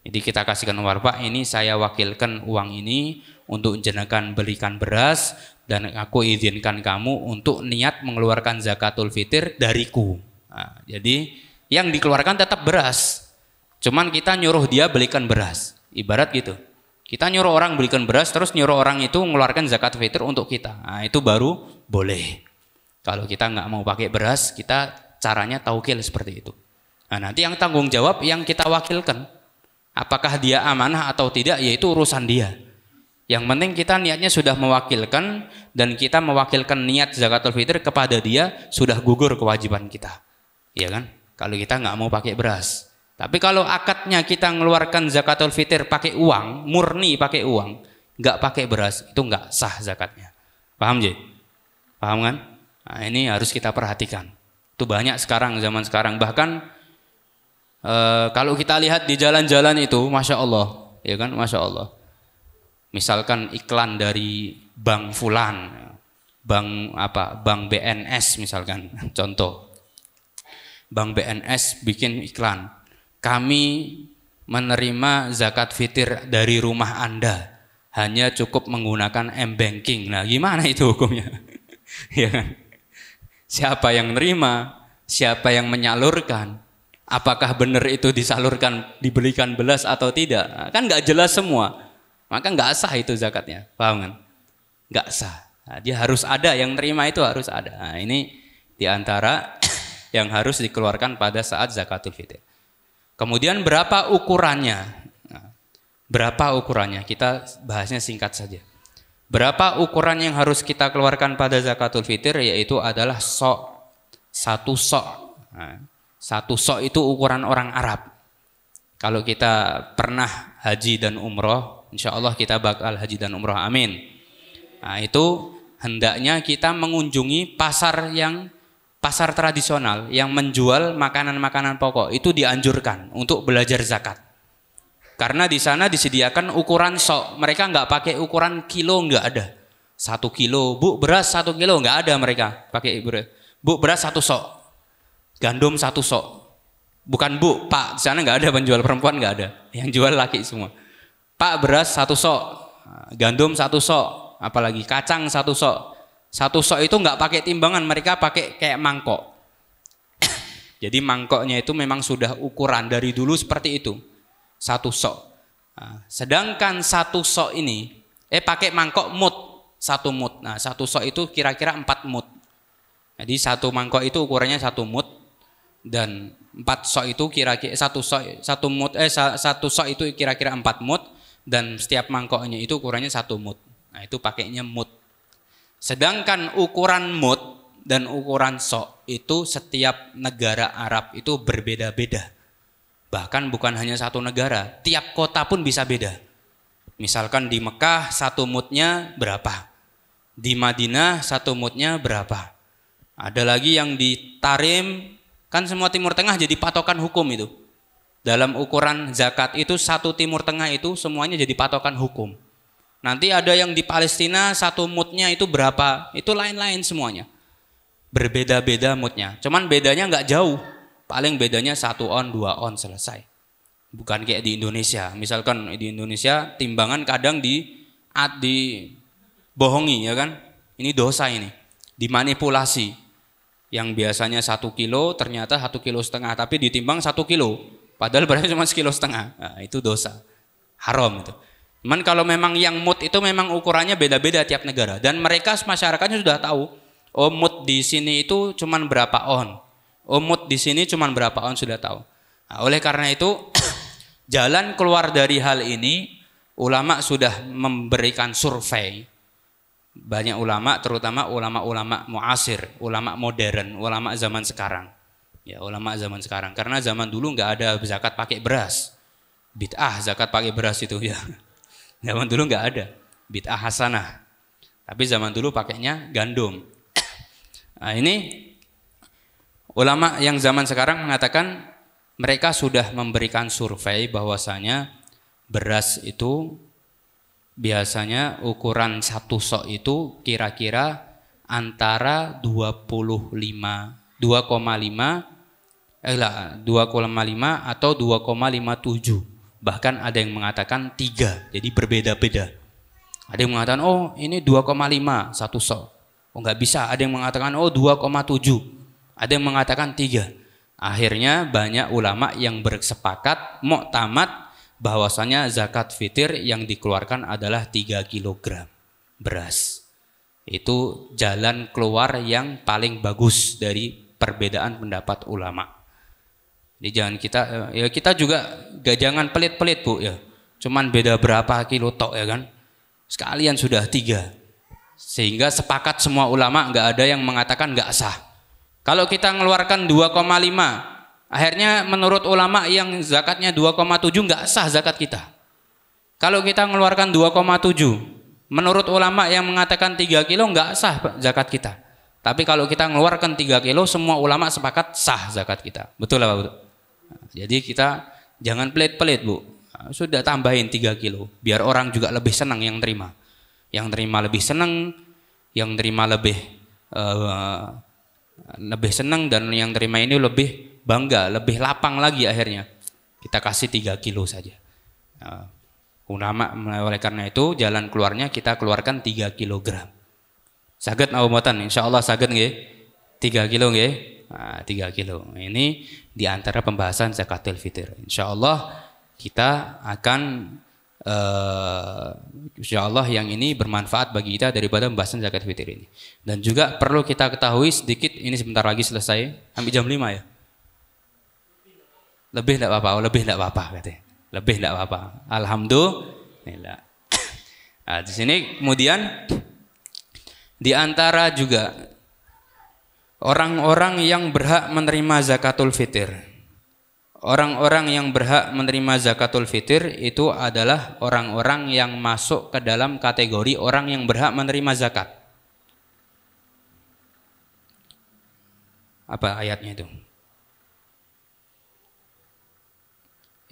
Jadi kita kasihkan uang, Pak, ini saya wakilkan uang ini untuk jenengan belikan beras dan aku izinkan kamu untuk niat mengeluarkan zakatul fitr dariku. Nah, jadi yang dikeluarkan tetap beras, cuman kita nyuruh dia belikan beras, ibarat gitu. Kita nyuruh orang belikan beras, terus nyuruh orang itu mengeluarkan zakat fitr untuk kita. Nah, itu baru boleh. Kalau kita nggak mau pakai beras, kita caranya taukil seperti itu. Nah, nanti yang tanggung jawab yang kita wakilkan. Apakah dia amanah atau tidak, yaitu urusan dia. Yang penting kita niatnya sudah mewakilkan, dan kita mewakilkan niat zakatul fitr kepada dia, sudah gugur kewajiban kita. Iya kan? Kalau kita nggak mau pakai beras. Tapi kalau akadnya kita mengeluarkan zakatul fitr pakai uang, murni pakai uang, nggak pakai beras, itu nggak sah zakatnya. Paham Ji? Paham kan? Nah, ini harus kita perhatikan. Itu banyak sekarang, zaman sekarang. Bahkan kalau kita lihat di jalan-jalan itu, masya Allah, ya kan, masya Allah. Misalkan iklan dari Bank Fulan, Bank BNS misalkan, contoh. Bank BNS bikin iklan. Kami menerima zakat fitr dari rumah Anda, hanya cukup menggunakan m-banking. Nah, gimana itu hukumnya? Ya kan? Siapa yang menerima? Siapa yang menyalurkan? Apakah benar itu disalurkan, dibelikan belas atau tidak? Nah, kan nggak jelas semua. Maka nggak sah itu zakatnya. Paham kan? Nggak sah. Nah, dia harus ada, yang menerima itu harus ada. Nah, ini diantara yang harus dikeluarkan pada saat zakatul fitr. Kemudian berapa ukurannya? Nah, berapa ukurannya? Kita bahasnya singkat saja. Berapa ukuran yang harus kita keluarkan pada zakatul fitr? Yaitu adalah sok, satu sok. Nah, satu sok itu ukuran orang Arab. Kalau kita pernah haji dan umroh, insya Allah kita bakal haji dan umroh, amin. Nah, itu hendaknya kita mengunjungi pasar tradisional yang menjual makanan-makanan pokok. Itu dianjurkan untuk belajar zakat. Karena di sana disediakan ukuran sok. Mereka nggak pakai ukuran kilo, nggak ada. 1 kilo, Bu, beras 1 kilo, nggak ada mereka pakai beras. Bu, beras 1 sok. Gandum 1 sok. Bukan Bu, Pak, di sana nggak ada penjual perempuan, nggak ada. Yang jual laki semua. Pak, beras 1 sok. Gandum 1 sok. Apalagi kacang 1 sok. 1 sok itu nggak pakai timbangan, mereka pakai kayak mangkok. Jadi mangkoknya itu memang sudah ukuran dari dulu seperti itu. 1 sok. Nah, sedangkan 1 sok ini, pakai mangkok mut, 1 mut. Nah, 1 sok itu kira-kira 4 mut. Jadi 1 mangkok itu ukurannya 1 mut, dan 4 sok itu kira-kira 1 sok itu kira-kira 4 mut, dan setiap mangkoknya itu ukurannya 1 mut. Nah, itu pakainya mut. Sedangkan ukuran mut dan ukuran sok itu setiap negara Arab itu berbeda-beda. Bahkan bukan hanya satu negara, tiap kota pun bisa beda. Misalkan di Mekah 1 mutnya berapa? Di Madinah 1 mutnya berapa? Ada lagi yang di Tarim, kan semua Timur Tengah jadi patokan hukum itu. Dalam ukuran zakat itu 1 Timur Tengah itu semuanya jadi patokan hukum. Nanti ada yang di Palestina 1 mutnya itu berapa, itu lain-lain semuanya. Berbeda-beda mutnya, cuman bedanya nggak jauh. Paling bedanya 1 on, 2 on, selesai. Bukan kayak di Indonesia. Misalkan di Indonesia timbangan kadang dibohongi, ya kan? Ini dosa ini. Dimanipulasi. Yang biasanya 1 kilo ternyata 1,5 kilo, tapi ditimbang 1 kilo. Padahal berarti cuma 1,5 kilo. Nah, itu dosa. Haram itu. Cuman kalau memang yang mut itu memang ukurannya beda-beda tiap negara, dan mereka masyarakatnya sudah tahu, oh mut di sini itu cuman berapa on, oh mut di sini cuman berapa on, sudah tahu. Nah, oleh karena itu jalan keluar dari hal ini, ulama sudah memberikan survei. Banyak ulama, terutama ulama-ulama muasir, ulama modern, ulama zaman sekarang. Ya, ulama zaman sekarang. Karena zaman dulu nggak ada zakat pakai beras. Bid'ah zakat pakai beras itu ya. Zaman dulu nggak ada, bid'ah hasanah. Tapi zaman dulu pakainya gandum. Nah, ini ulama yang zaman sekarang mengatakan mereka sudah memberikan survei bahwasanya beras itu biasanya ukuran 1 sok itu kira-kira antara 25 2,5 atau 2,57. Bahkan ada yang mengatakan 3. Jadi berbeda-beda. Ada yang mengatakan oh ini 2,5 satu sok. Oh nggak bisa. Ada yang mengatakan oh 2,7. Ada yang mengatakan 3. Akhirnya banyak ulama yang bersepakat muktamad bahwasanya zakat fitir yang dikeluarkan adalah 3 kg beras. Itu jalan keluar yang paling bagus dari perbedaan pendapat ulama. Jadi jangan kita juga jangan pelit-pelit Bu ya. Cuman beda berapa kilo tok ya kan. Sekalian sudah 3. Sehingga sepakat semua ulama, nggak ada yang mengatakan nggak sah. Kalau kita mengeluarkan 2,5, akhirnya menurut ulama yang zakatnya 2,7 nggak sah zakat kita. Kalau kita mengeluarkan 2,7, menurut ulama yang mengatakan 3 kilo nggak sah zakat kita. Tapi kalau kita mengeluarkan 3 kilo, semua ulama sepakat sah zakat kita. Betul lah Bu? Jadi kita jangan pelit-pelit Bu. Sudah tambahin 3 kilo, biar orang juga lebih senang yang terima. Yang terima lebih senang, yang terima lebih senang, dan yang terima ini lebih bangga, lebih lapang lagi akhirnya. Kita kasih 3 kilo saja. Ulama oleh karena itu jalan keluarnya kita keluarkan 3 kg. Saged napa mboten? Insyaallah saged nggih. 3 kilo nggih. 3 kilo. Ini diantara pembahasan zakatul fitr. Insyaallah kita akan insyaallah yang ini bermanfaat bagi kita daripada pembahasan zakat fitr ini. Dan juga perlu kita ketahui sedikit, ini sebentar lagi selesai, sampai jam 5 ya. Lebih enggak apa-apa, lebih enggak apa-apa katanya. Lebih enggak apa-apa. Alhamdulillah. Nah, di sini kemudian di antara juga orang-orang yang berhak menerima zakatul fitr. Orang-orang yang berhak menerima zakatul fitr itu adalah orang-orang yang masuk ke dalam kategori orang yang berhak menerima zakat. Apa ayatnya itu?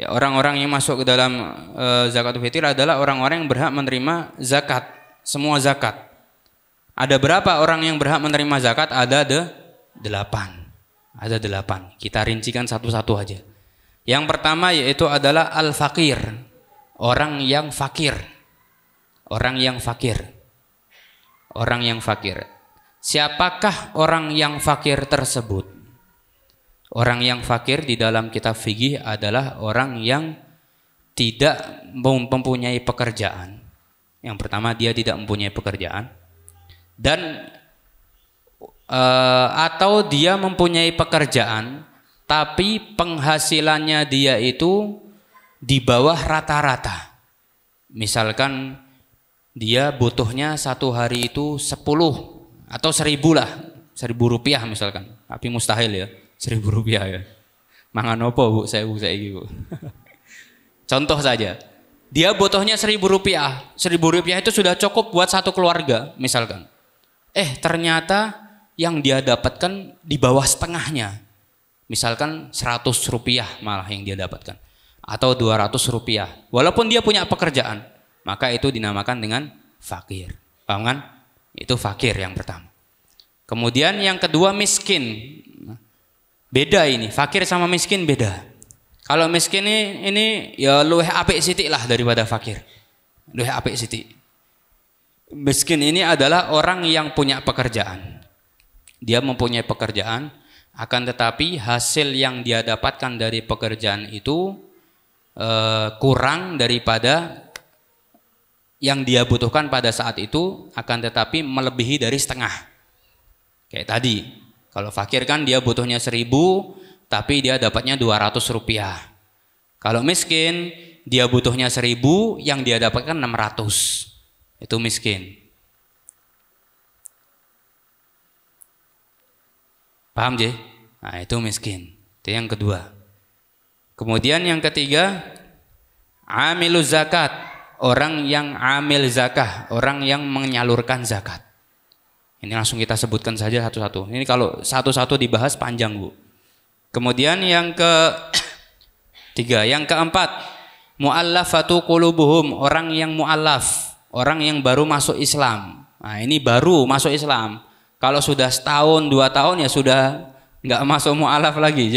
Ya, orang-orang yang masuk ke dalam zakatul fitr adalah orang-orang yang berhak menerima zakat, semua zakat. Ada berapa orang yang berhak menerima zakat? Ada 8. Ada 8. Kita rincikan satu-satu aja. Yang pertama yaitu adalah al-fakir, orang yang fakir. Orang yang fakir. Orang yang fakir. Siapakah orang yang fakir tersebut? Orang yang fakir di dalam kitab fikih adalah orang yang tidak mempunyai pekerjaan. Yang pertama dia tidak mempunyai pekerjaan. Dan atau dia mempunyai pekerjaan tapi penghasilannya dia itu di bawah rata-rata. Misalkan dia butuhnya satu hari itu 10 atau 1000 lah, 1000 rupiah misalkan. Tapi mustahil ya, 1000 rupiah ya. Mangan opo Bu, saya Bu. Contoh saja, dia butuhnya 1000 rupiah. 1000 rupiah itu sudah cukup buat satu keluarga misalkan. Ternyata yang dia dapatkan di bawah setengahnya. Misalkan 100 rupiah malah yang dia dapatkan. Atau 200 rupiah. Walaupun dia punya pekerjaan. Maka itu dinamakan dengan fakir. Paham kan? Itu fakir yang pertama. Kemudian yang kedua miskin. Beda ini. Fakir sama miskin beda. Kalau miskin ini ya luwih apik sithik lah daripada fakir. Luwih apik sithik. Miskin ini adalah orang yang punya pekerjaan. Dia mempunyai pekerjaan. Akan tetapi hasil yang dia dapatkan dari pekerjaan itu kurang daripada yang dia butuhkan pada saat itu, akan tetapi melebihi dari setengah. Kayak tadi, kalau fakir kan dia butuhnya 1000 tapi dia dapatnya 200 rupiah. Kalau miskin dia butuhnya 1000 yang dia dapatkan 600. Itu miskin. Paham je? Nah itu miskin. Itu yang kedua. Kemudian yang ketiga, amiluz zakat, orang yang amil zakah, orang yang menyalurkan zakat. Ini langsung kita sebutkan saja satu-satu. Ini kalau satu-satu dibahas panjang Bu. Kemudian yang ketiga, yang keempat, mu'allafatu qulubuhum, orang yang mu'allaf, orang yang baru masuk Islam. Nah ini baru masuk Islam. Kalau sudah setahun 2 tahun ya sudah nggak masuk mu'alaf lagi.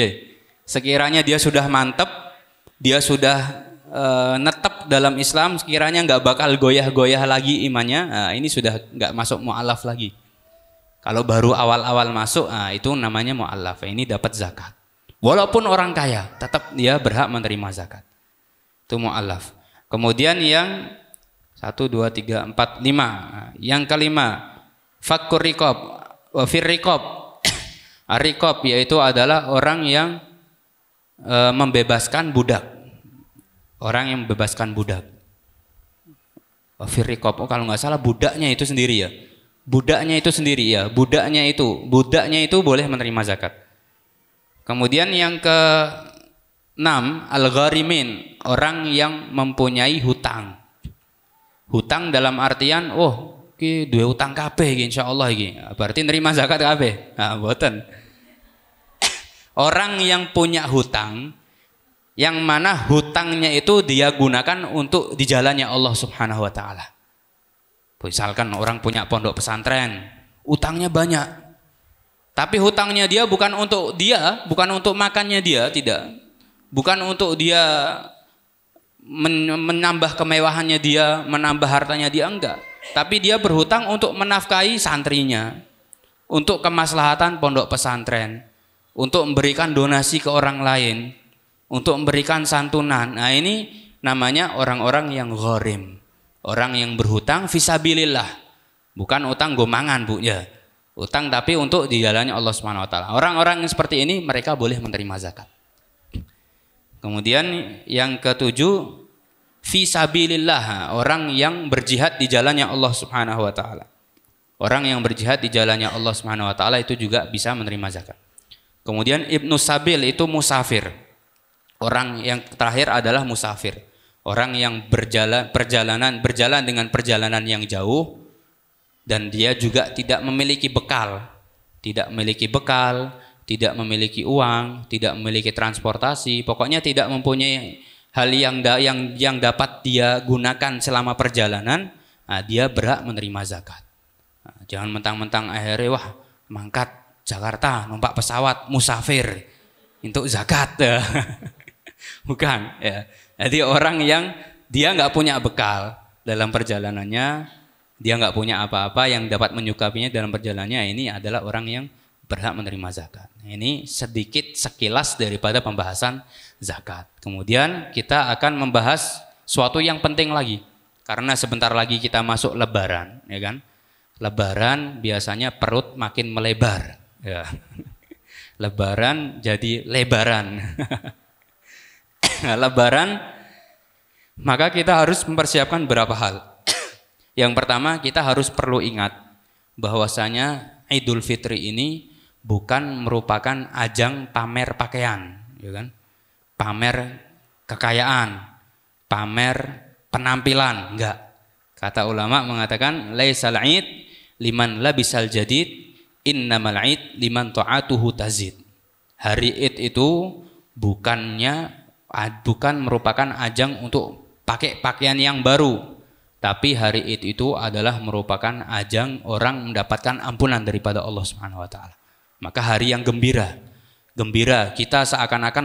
Sekiranya dia sudah mantep, dia sudah netep dalam Islam, sekiranya nggak bakal goyah-goyah lagi imannya, nah, ini sudah nggak masuk mu'alaf lagi. Kalau baru awal-awal masuk, nah, itu namanya mu'alaf. Ini dapat zakat. Walaupun orang kaya, tetap dia berhak menerima zakat. Itu mu'alaf. Kemudian yang 1, 2, 3, 4, 5. Yang kelima, fakkur riqab, wafir riqab. Ar-riqab yaitu adalah orang yang membebaskan budak. Orang yang membebaskan budak. Wafir riqab, kalau nggak salah budaknya itu sendiri ya. Budaknya itu sendiri ya. Budaknya itu boleh menerima zakat. Kemudian yang ke-6, al-gharimin, orang yang mempunyai hutang. Hutang dalam artian, oh, ki duwe hutang kabeh iki insyaallah iki. Berarti nerima zakat kabeh. Nah, mboten. Orang yang punya hutang, yang mana hutangnya itu dia gunakan untuk di jalannya Allah Subhanahu wa taala. Misalkan orang punya pondok pesantren, hutangnya banyak. Tapi hutangnya dia bukan untuk dia, bukan untuk makannya dia, tidak. Bukan untuk dia menambah kemewahannya dia, menambah hartanya dia, enggak. Tapi dia berhutang untuk menafkahi santrinya, untuk kemaslahatan pondok pesantren, untuk memberikan donasi ke orang lain, untuk memberikan santunan. Nah, ini namanya orang-orang yang gharim. Orang yang berhutang fisabilillah. Bukan utang gomangan, Bu, ya. Utang tapi untuk di jalannya Allah Subhanahu wa taala. Orang-orang yang seperti ini mereka boleh menerima zakat. Kemudian yang ke-7, fisabilillah, orang yang berjihad di jalannya Allah Subhanahu wa taala. Orang yang berjihad di jalannya Allah Subhanahu wa taala itu juga bisa menerima zakat. Kemudian ibnu sabil itu musafir. Orang yang terakhir adalah musafir. Orang yang berjalan dengan perjalanan yang jauh dan dia juga tidak memiliki bekal. Tidak memiliki bekal, tidak memiliki uang, tidak memiliki transportasi, pokoknya tidak mempunyai hal yang dapat dia gunakan selama perjalanan, nah, dia berhak menerima zakat. Nah, jangan mentang-mentang akhirnya wah mangkat Jakarta numpak pesawat musafir untuk zakat. Bukan ya. Jadi orang yang dia nggak punya bekal dalam perjalanannya, dia nggak punya apa-apa yang dapat menyukapinya dalam perjalanannya, ini adalah orang yang berhak menerima zakat. Ini sedikit sekilas daripada pembahasan zakat. Kemudian kita akan membahas suatu yang penting lagi, karena sebentar lagi kita masuk Lebaran, ya kan? Lebaran biasanya perut makin melebar. Ya. Lebaran jadi lebaran. Lebaran, maka kita harus mempersiapkan beberapa hal. Yang pertama, kita harus perlu ingat bahwasanya Idul Fitri ini bukan merupakan ajang pamer pakaian, ya kan? Pamer kekayaan, pamer penampilan, enggak. Kata ulama mengatakan laisal id liman labisal jadid, innamal id liman ta'atuhu tazid. Hari Id itu bukan merupakan ajang untuk pakai pakaian yang baru, tapi hari Id itu adalah merupakan ajang orang mendapatkan ampunan daripada Allah Subhanahu wa taala. Maka hari yang gembira. Gembira, kita seakan-akan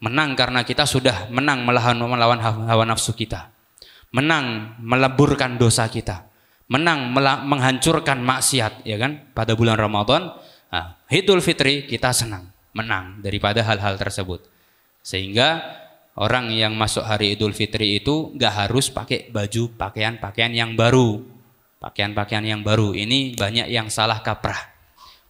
menang karena kita sudah menang melawan hawa nafsu kita. Menang meleburkan dosa kita. Menang menghancurkan maksiat, ya kan? Pada bulan Ramadan, Idul Fitri kita senang, menang daripada hal-hal tersebut. Sehingga orang yang masuk hari Idul Fitri itu gak harus pakai baju pakaian yang baru. Pakaian yang baru ini banyak yang salah kaprah.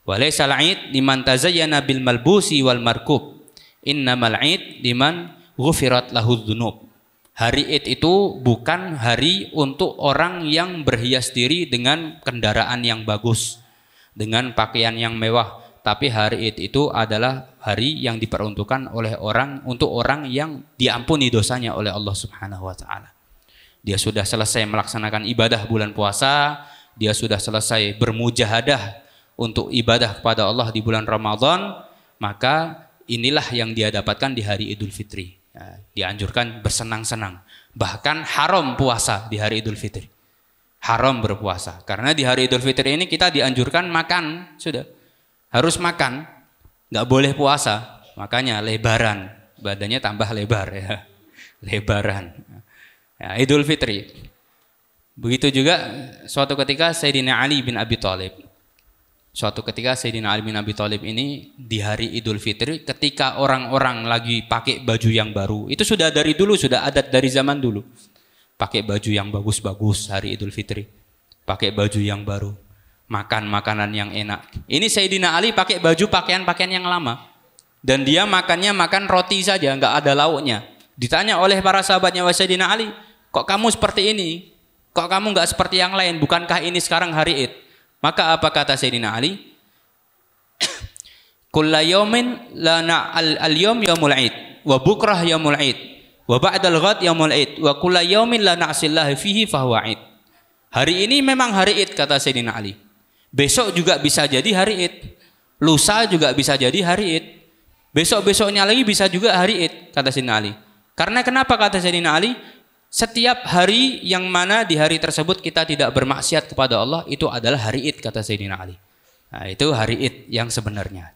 Walaisal id liman tazayyana bil malbusi wal markub. Innamal id liman ghufirat lahu dzunub. Hari Id itu bukan hari untuk orang yang berhias diri dengan kendaraan yang bagus, dengan pakaian yang mewah. Tapi hari Id itu adalah hari yang diperuntukkan untuk orang yang diampuni dosanya oleh Allah Subhanahu wa taala. Dia sudah selesai melaksanakan ibadah bulan puasa, dia sudah selesai bermujahadah untuk ibadah kepada Allah di bulan Ramadan, maka inilah yang dia dapatkan di hari Idul Fitri. Ya, dianjurkan bersenang-senang. Bahkan haram puasa di hari Idul Fitri. Haram berpuasa. Karena di hari Idul Fitri ini kita dianjurkan makan, sudah. Harus makan. nggak boleh puasa, makanya lebaran, badannya tambah lebar ya, lebaran. Ya, Idul Fitri. Begitu juga suatu ketika Sayyidina Ali bin Abi Thalib. Suatu ketika Sayyidina Ali bin Abi Thalib ini di hari Idul Fitri, ketika orang-orang lagi pakai baju yang baru, itu sudah dari dulu, sudah adat dari zaman dulu. Pakai baju yang bagus-bagus hari Idul Fitri, pakai baju yang baru, makan makanan yang enak. Ini Sayyidina Ali pakai baju pakaian-pakaian yang lama, dan dia makannya makan roti saja, nggak ada lauknya. Ditanya oleh para sahabatnya, wahai Sayyidina Ali, kok kamu seperti ini? Kok kamu nggak seperti yang lain? Bukankah ini sekarang hari Id? Maka apa kata Sayyidina Ali? Kulla yawmin lana al-yawm yaumul Id, wa bukrah yaumul Id, wa ba'dal ghad yaumul Id, wa kulla yawmin la na'sillahi fihi fahuwa Id. Hari ini memang hari Id, kata Sayyidina Ali. Besok juga bisa jadi hari Id. Lusa juga bisa jadi hari Id. Besok-besoknya lagi bisa juga hari Id, kata Sayyidina Ali. Karena kenapa, kata Sayyidina Ali? Setiap hari yang mana di hari tersebut kita tidak bermaksiat kepada Allah, itu adalah hari Id, kata Sayyidina Ali. Nah, itu hari Id yang sebenarnya.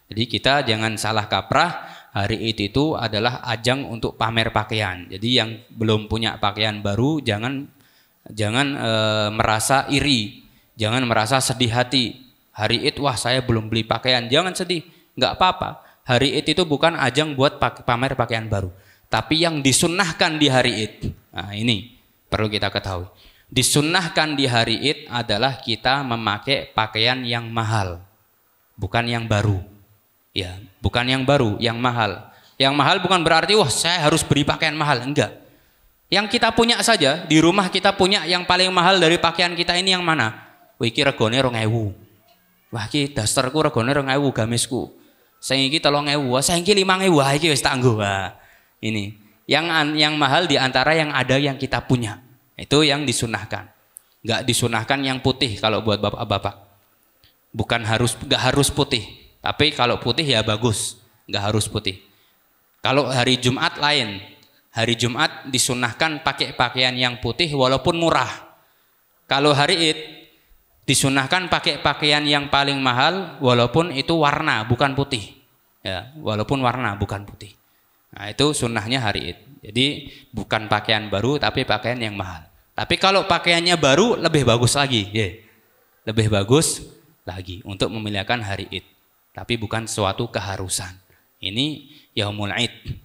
Jadi kita jangan salah kaprah, hari Id itu adalah ajang untuk pamer pakaian. Jadi yang belum punya pakaian baru jangan merasa iri, jangan merasa sedih hati. Hari Id, wah saya belum beli pakaian, jangan sedih, nggak apa-apa. Hari Id itu bukan ajang buat pamer pakaian baru. Tapi yang disunnahkan di hari Id, nah ini perlu kita ketahui. Disunnahkan di hari Id adalah kita memakai pakaian yang mahal, bukan yang baru. Ya, bukan yang baru, yang mahal. Yang mahal bukan berarti wah saya harus beli pakaian mahal, enggak. Yang kita punya saja, di rumah kita punya yang paling mahal dari pakaian kita ini yang mana? Wah iki regane 2.000. Wah iki dasterku regane 2.000 gamisku. Sing iki 3.000, sing iki 5.000, wah iki wis tak nggo. Ini yang mahal di antara yang ada yang kita punya, itu yang disunahkan. Nggak disunahkan yang putih kalau buat bapak-bapak. Nggak harus putih, tapi kalau putih ya bagus, nggak harus putih. Kalau hari Jumat lain, hari Jumat disunahkan pakai pakaian yang putih walaupun murah. Kalau hari Id disunahkan pakai pakaian yang paling mahal walaupun itu warna bukan putih, ya walaupun warna bukan putih. Nah itu sunnahnya hari Id. Jadi bukan pakaian baru tapi pakaian yang mahal. Tapi kalau pakaiannya baru lebih bagus lagi, lebih bagus lagi untuk memuliakan hari Id. Tapi bukan suatu keharusan. Ini Yaumul Id,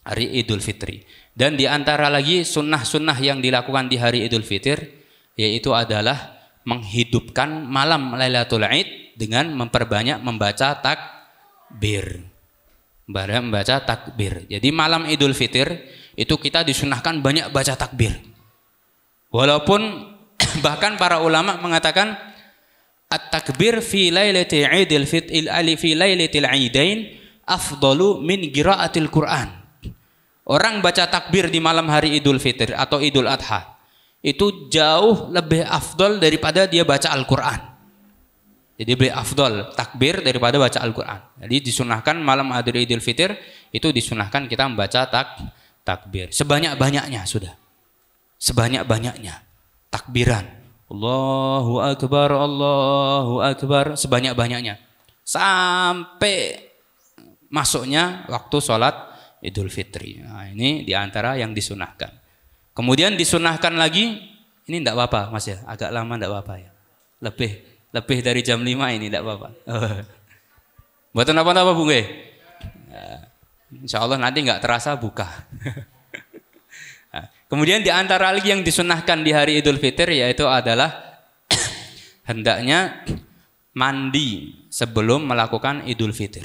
hari Idul Fitri. Dan di antara lagi sunnah-sunnah yang dilakukan di hari Idul Fitri, yaitu adalah menghidupkan malam Lailatul Id dengan memperbanyak membaca takbir. Membaca takbir. Jadi malam Idul Fitri itu kita disunahkan banyak baca takbir. Walaupun bahkan para ulama mengatakan at-takbir fi lailatul Idul Fitri fi lailatul Idain afdalu min qiraatil Quran. Orang baca takbir di malam hari Idul Fitri atau Idul Adha itu jauh lebih afdal daripada dia baca Al-Quran. Jadi lebih afdal takbir daripada baca Al-Quran. Jadi disunahkan malam hari Idul Fitri itu disunahkan kita membaca takbir sebanyak-banyaknya sudah. Sebanyak-banyaknya takbiran. Allahu Akbar sebanyak-banyaknya. Sampai masuknya waktu sholat Idul Fitri. Nah, ini diantara yang disunahkan. Kemudian disunahkan lagi, ini tidak apa-apa Mas ya, agak lama tidak apa-apa ya. Lebih dari jam 5 ini tidak apa-apa. Buatan apa-apa Bung? Insya Allah nanti nggak terasa buka. Kemudian di antara lagi yang disunahkan di hari Idul Fitri yaitu adalah hendaknya mandi sebelum melakukan Idul Fitri.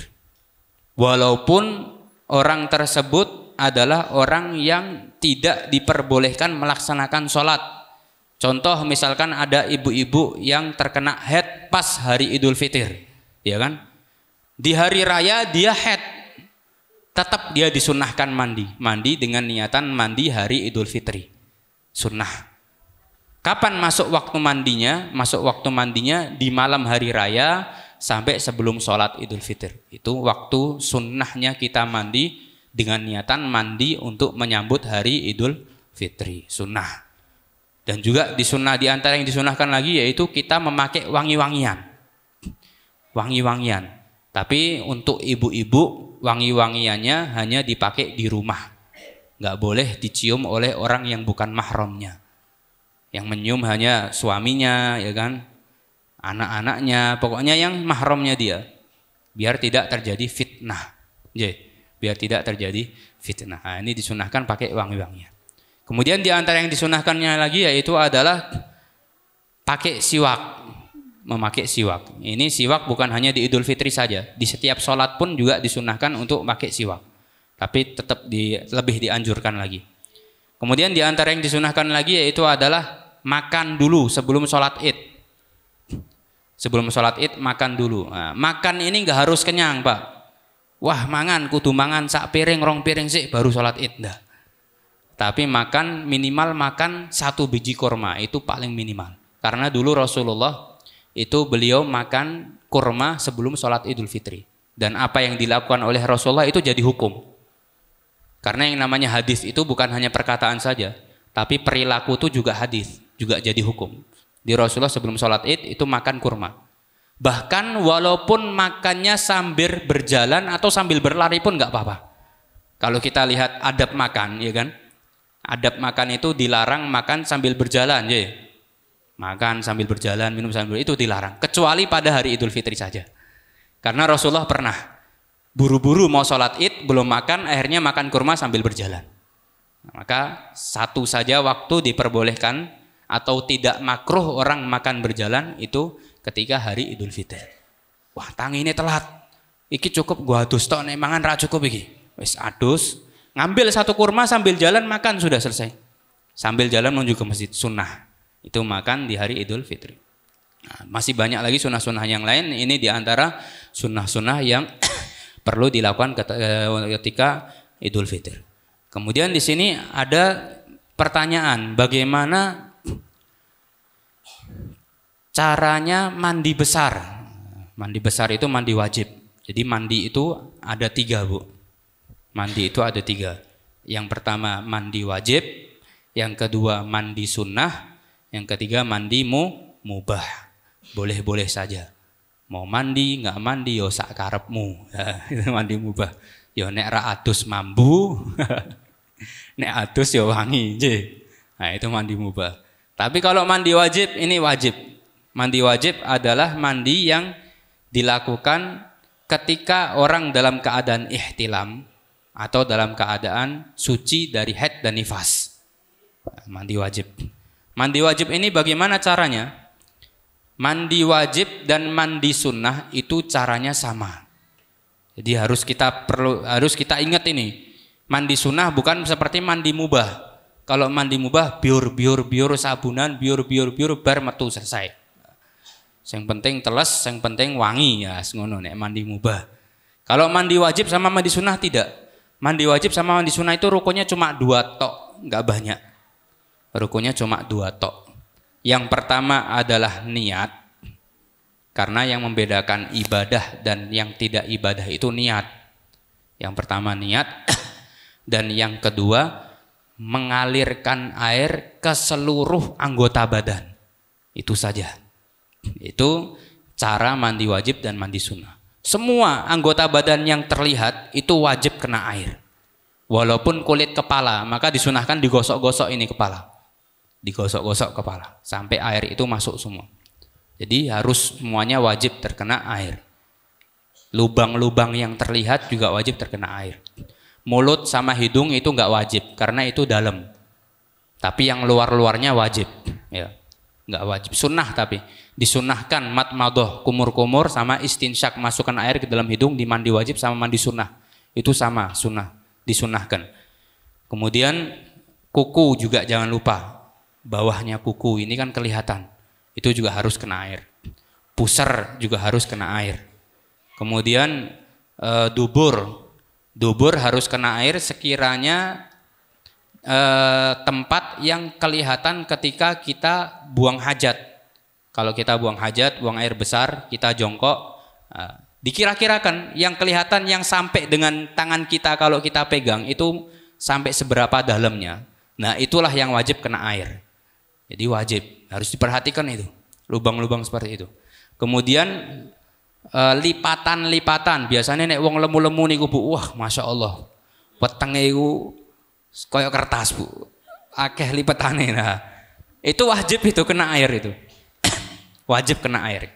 Walaupun orang tersebut adalah orang yang tidak diperbolehkan melaksanakan sholat. Contoh misalkan ada ibu-ibu yang terkena haid pas hari Idul Fitri, ya kan? Di hari raya dia haid, tetap dia disunahkan mandi dengan niatan mandi hari Idul Fitri, sunnah. Kapan masuk waktu mandinya? Masuk waktu mandinya di malam hari raya sampai sebelum sholat Idul Fitri. Itu waktu sunnahnya kita mandi dengan niatan mandi untuk menyambut hari Idul Fitri, sunnah. Dan juga di antara yang disunahkan lagi yaitu kita memakai wangi-wangian. Wangi-wangian. Tapi untuk ibu-ibu wangi-wangiannya hanya dipakai di rumah. Nggak boleh dicium oleh orang yang bukan mahramnya. Yang menyium hanya suaminya, ya kan, anak-anaknya, pokoknya yang mahramnya dia, biar tidak terjadi fitnah. Biar tidak terjadi fitnah. Nah, ini disunahkan pakai wangi-wangian. Kemudian di antara yang disunahkannya lagi yaitu adalah pakai siwak, memakai siwak. Ini siwak bukan hanya di Idul Fitri saja, di setiap sholat pun juga disunahkan untuk pakai siwak. Tapi tetap lebih dianjurkan lagi. Kemudian di antara yang disunahkan lagi yaitu adalah makan dulu sebelum sholat id. Sebelum sholat id makan dulu. Nah, makan ini nggak harus kenyang, Pak. Wah, mangan kudu mangan sak piring rong piring sih baru sholat id dah. Tapi makan minimal makan 1 biji kurma, itu paling minimal. Karena dulu Rasulullah itu beliau makan kurma sebelum sholat Idul Fitri. Dan apa yang dilakukan oleh Rasulullah itu jadi hukum. Karena yang namanya hadis itu bukan hanya perkataan saja, tapi perilaku itu juga hadis, juga jadi hukum. Di Rasulullah sebelum sholat id itu makan kurma. Bahkan walaupun makannya sambil berjalan atau sambil berlari pun nggak apa-apa. Kalau kita lihat adab makan, ya kan? Adab makan itu dilarang makan sambil berjalan, ya. Makan sambil berjalan, minum sambil itu dilarang. Kecuali pada hari Idul Fitri saja. Karena Rasulullah pernah buru-buru mau sholat id belum makan, akhirnya makan kurma sambil berjalan. Maka satu saja waktu diperbolehkan atau tidak makruh orang makan berjalan itu ketika hari Idul Fitri. Wah, tangi ini telat. Iki cukup gua adus tok nek mangan ra cukup iki. Wis adus, ngambil 1 kurma sambil jalan makan sudah selesai. Sambil jalan menuju ke masjid, sunnah. Itu makan di hari Idul Fitri. Nah, masih banyak lagi sunnah-sunnah yang lain. Ini diantara sunnah-sunnah yang perlu dilakukan ketika Idul Fitri. Kemudian di sini ada pertanyaan, bagaimana caranya mandi besar? Mandi besar itu mandi wajib. Jadi mandi itu ada 3, Bu. Mandi itu ada 3. Yang pertama mandi wajib, yang kedua mandi sunnah, yang ketiga mandi mubah. Boleh-boleh saja. Mau mandi, nggak mandi, yo sak karepmu. Itu mandi mubah. Yo nek ra adus mambu, nek adus yo wangi. Nah, itu mandi mubah. Tapi kalau mandi wajib, ini wajib. Mandi wajib adalah mandi yang dilakukan ketika orang dalam keadaan ihtilam atau dalam keadaan suci dari haid dan nifas. Mandi wajib. Mandi wajib ini bagaimana caranya? Mandi wajib dan mandi sunnah itu caranya sama. Jadi harus kita ingat ini. Mandi sunnah bukan seperti mandi mubah. Kalau mandi mubah biur sabunan, biur bar metu selesai. Yang penting teles, yang penting wangi ya, ngono nek mandi mubah. Kalau mandi wajib sama mandi sunnah tidak. Mandi wajib sama mandi sunnah itu rukunnya cuma 2 tok, nggak banyak. Rukunnya cuma 2 tok. Yang pertama adalah niat, karena yang membedakan ibadah dan yang tidak ibadah itu niat. Yang pertama niat, dan yang kedua mengalirkan air ke seluruh anggota badan. Itu saja. Itu cara mandi wajib dan mandi sunnah. Semua anggota badan yang terlihat itu wajib kena air. Walaupun kulit kepala, maka disunahkan digosok-gosok ini kepala. Digosok-gosok kepala sampai air itu masuk semua. Jadi harus semuanya wajib terkena air. Lubang-lubang yang terlihat juga wajib terkena air. Mulut sama hidung itu nggak wajib karena itu dalam. Tapi yang luar-luarnya wajib, ya. Nggak wajib, sunnah tapi disunahkan matmadoh, kumur-kumur sama istinsyak, masukkan air ke dalam hidung di mandi wajib sama mandi sunnah. Itu sama, sunnah, disunahkan. Kemudian kuku juga jangan lupa. Bawahnya kuku ini kan kelihatan, itu juga harus kena air. Pusar juga harus kena air. Kemudian dubur harus kena air sekiranya tempat yang kelihatan ketika kita buang hajat. Kalau kita buang hajat, buang air besar, kita jongkok, dikira-kirakan yang kelihatan yang sampai dengan tangan kita kalau kita pegang itu sampai seberapa dalamnya. Nah, itulah yang wajib kena air. Jadi wajib, harus diperhatikan itu, lubang-lubang seperti itu. Kemudian lipatan-lipatan. Biasanya nek wong lemu-lemu niku Bu, wah Masya Allah. Wetenge iku koyo kertas Bu. Akeh lipatane. Nah, itu wajib itu kena air itu. Wajib kena air.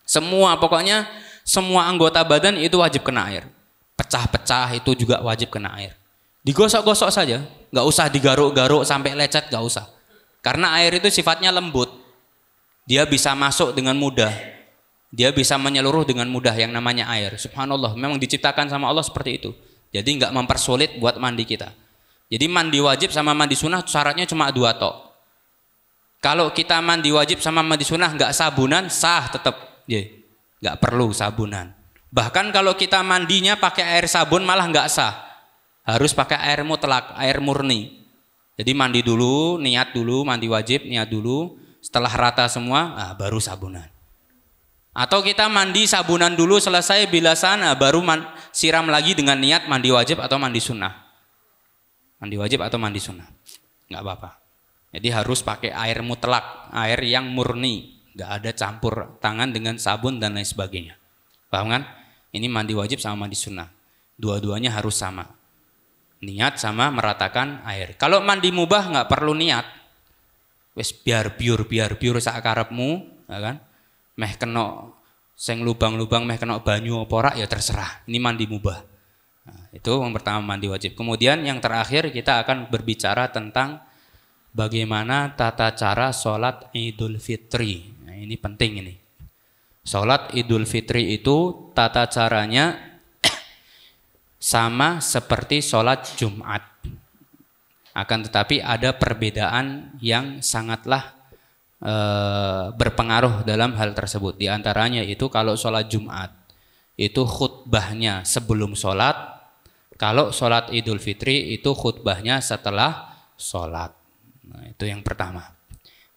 Semua pokoknya semua anggota badan itu wajib kena air. Pecah-pecah itu juga wajib kena air. Digosok-gosok saja, nggak usah digaruk-garuk sampai lecet, nggak usah. Karena air itu sifatnya lembut. Dia bisa masuk dengan mudah. Dia bisa menyeluruh dengan mudah yang namanya air. Subhanallah, memang diciptakan sama Allah seperti itu. Jadi nggak mempersulit buat mandi kita. Jadi mandi wajib sama mandi sunnah syaratnya cuma 2 tok. Kalau kita mandi wajib sama mandi sunnah nggak sabunan, sah tetap. Nggak perlu sabunan. Bahkan kalau kita mandinya pakai air sabun malah nggak sah. Harus pakai air mutlak, air murni. Jadi mandi dulu, niat dulu, mandi wajib, niat dulu. Setelah rata semua, baru sabunan. Atau kita mandi sabunan dulu selesai bilasan, baru siram lagi dengan niat mandi wajib atau mandi sunnah. Mandi wajib atau mandi sunnah, nggak apa-apa. Jadi harus pakai air mutlak, air yang murni, nggak ada campur tangan dengan sabun dan lain sebagainya. Paham kan? Ini mandi wajib sama mandi sunnah. Dua-duanya harus sama. Niat sama meratakan air. Kalau mandi mubah nggak perlu niat. Wes biar biur sakarepmu, ya kan? Meh kena sing lubang-lubang meh kena banyu apa ora ya terserah. Ini mandi mubah. Nah, itu yang pertama mandi wajib. Kemudian yang terakhir kita akan berbicara tentang bagaimana tata cara sholat Idul Fitri. Nah, ini penting ini. Sholat Idul Fitri itu tata caranya sama seperti sholat Jumat. Akan tetapi ada perbedaan yang sangatlah berpengaruh dalam hal tersebut. Di antaranya itu kalau sholat Jumat itu khutbahnya sebelum sholat. Kalau sholat Idul Fitri itu khutbahnya setelah sholat. Nah, itu yang pertama.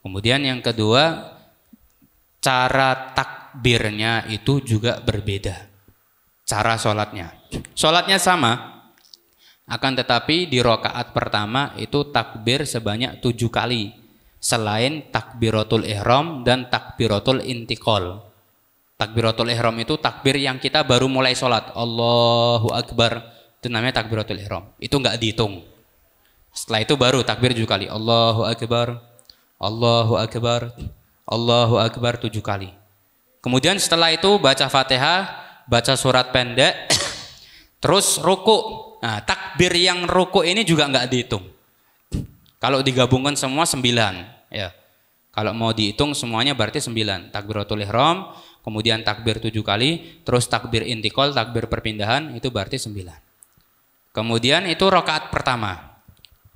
Kemudian yang kedua, cara takbirnya itu juga berbeda. Cara sholatnya. Sholatnya sama. Akan tetapi di rakaat pertama itu takbir sebanyak 7 kali. Selain takbiratul ihram dan takbiratul intiqal. Takbiratul ihram itu takbir yang kita baru mulai sholat. Allahu Akbar. Itu namanya takbiratul ihram. Itu nggak dihitung. Setelah itu baru takbir 7 kali. Allahu Akbar. Allahu Akbar. Allahu Akbar 7 kali. Kemudian setelah itu baca Fatihah, baca surat pendek, terus ruku. Nah, takbir yang ruku ini juga nggak dihitung. Kalau digabungkan semua 9, ya. Kalau mau dihitung semuanya berarti 9. Takbiratul ihram, kemudian takbir 7 kali, terus takbir intiqal, takbir perpindahan itu berarti 9. Kemudian itu rakaat pertama.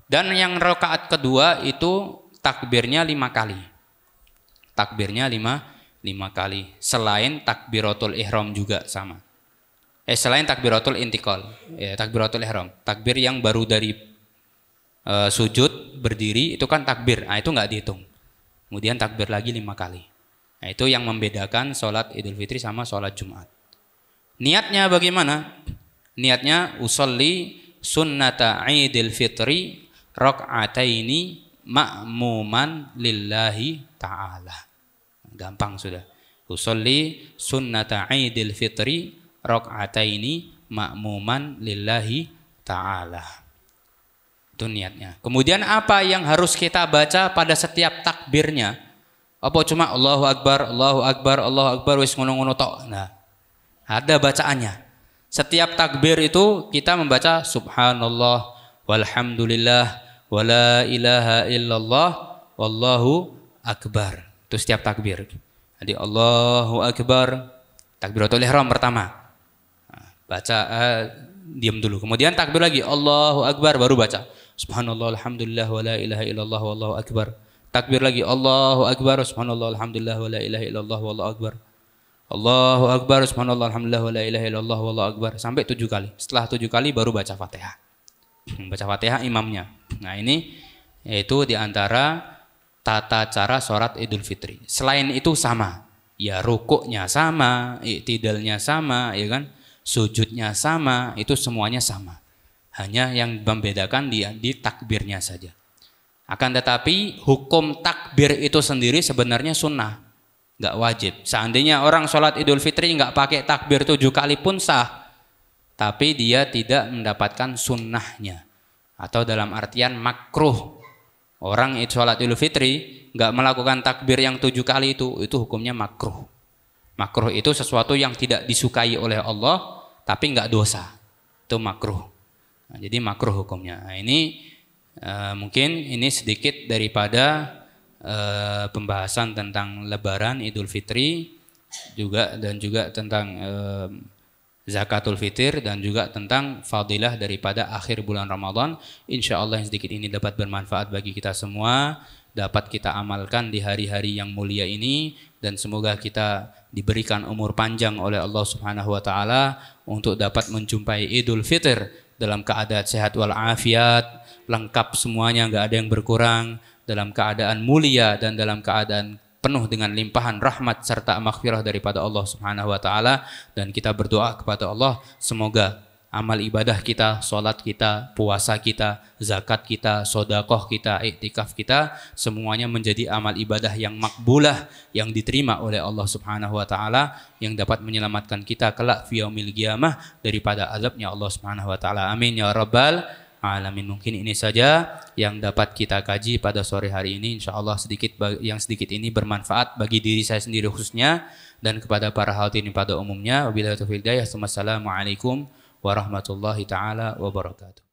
Dan yang rakaat kedua itu takbirnya 5 kali. Takbirnya 5 kali. Selain takbiratul ihram juga sama. Selain takbiratul intiqal, ya, takbiratul ihram, takbir yang baru dari sujud berdiri itu kan takbir, nah itu nggak dihitung. Kemudian takbir lagi 5 kali. Nah itu yang membedakan sholat Idul Fitri sama sholat Jumat. Niatnya bagaimana? Niatnya usolli sunnata Idul Fitri rakaataini ma'muman lillahi ta'ala. Gampang sudah. Usolli sunnata Idul Fitri rakaataini ma'muman lillahi ta'ala. Itu niatnya. Kemudian apa yang harus kita baca pada setiap takbirnya? Apa cuma Allahu Akbar, Allahu Akbar, Allahu Akbar wis ngono-ngono tok. Nah, ada bacaannya. Setiap takbir itu kita membaca subhanallah walhamdulillah wala ilaha illallah wallahu akbar. Itu setiap takbir. Jadi Allahu Akbar, takbiratul ihram pertama. Baca diam dulu. Kemudian takbir lagi Allahu Akbar baru baca subhanallah alhamdulillah wala ilaha illallah wallahu akbar. Takbir lagi Allahu Akbar subhanallah alhamdulillah wala ilaha illallah wallahu akbar. Allahu Akbar subhanallah alhamdulillah wala ilaha illallah wallahu akbar sampai 7 kali. Setelah 7 kali baru baca Fatihah. Baca Fatihah imamnya. Nah, ini yaitu diantara tata cara sholat Idul Fitri. Selain itu sama. Ya rukuknya sama, i'tidalnya sama, ya kan? Sujudnya sama, itu semuanya sama. Hanya yang membedakan di takbirnya saja. Akan tetapi hukum takbir itu sendiri sebenarnya sunnah. nggak wajib. Seandainya orang sholat Idul Fitri nggak pakai takbir 7 kali pun sah, tapi dia tidak mendapatkan sunnahnya, atau dalam artian makruh. Orang sholat Idul Fitri nggak melakukan takbir yang 7 kali itu hukumnya makruh. Makruh itu sesuatu yang tidak disukai oleh Allah, tapi nggak dosa, itu makruh. Nah, jadi makruh hukumnya. Nah, ini mungkin ini sedikit daripada pembahasan tentang Lebaran, Idul Fitri dan juga tentang Zakatul Fitr, dan juga tentang fadilah daripada akhir bulan Ramadan. Insya Allah yang sedikit ini dapat bermanfaat bagi kita semua, dapat kita amalkan di hari-hari yang mulia ini, dan semoga kita diberikan umur panjang oleh Allah Subhanahu wa taala untuk dapat menjumpai Idul Fitr dalam keadaan sehat walafiat, lengkap semuanya, nggak ada yang berkurang, dalam keadaan mulia dan dalam keadaan penuh dengan limpahan rahmat serta maghfirah daripada Allah Subhanahu wa taala. Dan kita berdoa kepada Allah semoga amal ibadah kita, sholat kita, puasa kita, zakat kita, sodakoh kita, iktikaf kita, semuanya menjadi amal ibadah yang makbulah, yang diterima oleh Allah Subhanahu wa taala, yang dapat menyelamatkan kita kelak fi yaumil qiyamah daripada azabnya Allah Subhanahu wa taala. Amin ya rabbal alamin. Mungkin ini saja yang dapat kita kaji pada sore hari ini. Insyaallah yang sedikit ini bermanfaat bagi diri saya sendiri khususnya dan kepada para hadirin pada umumnya. Wabillahi taufiq hidayah. Wassalamualaikum warahmatullahi taala wabarakatuh.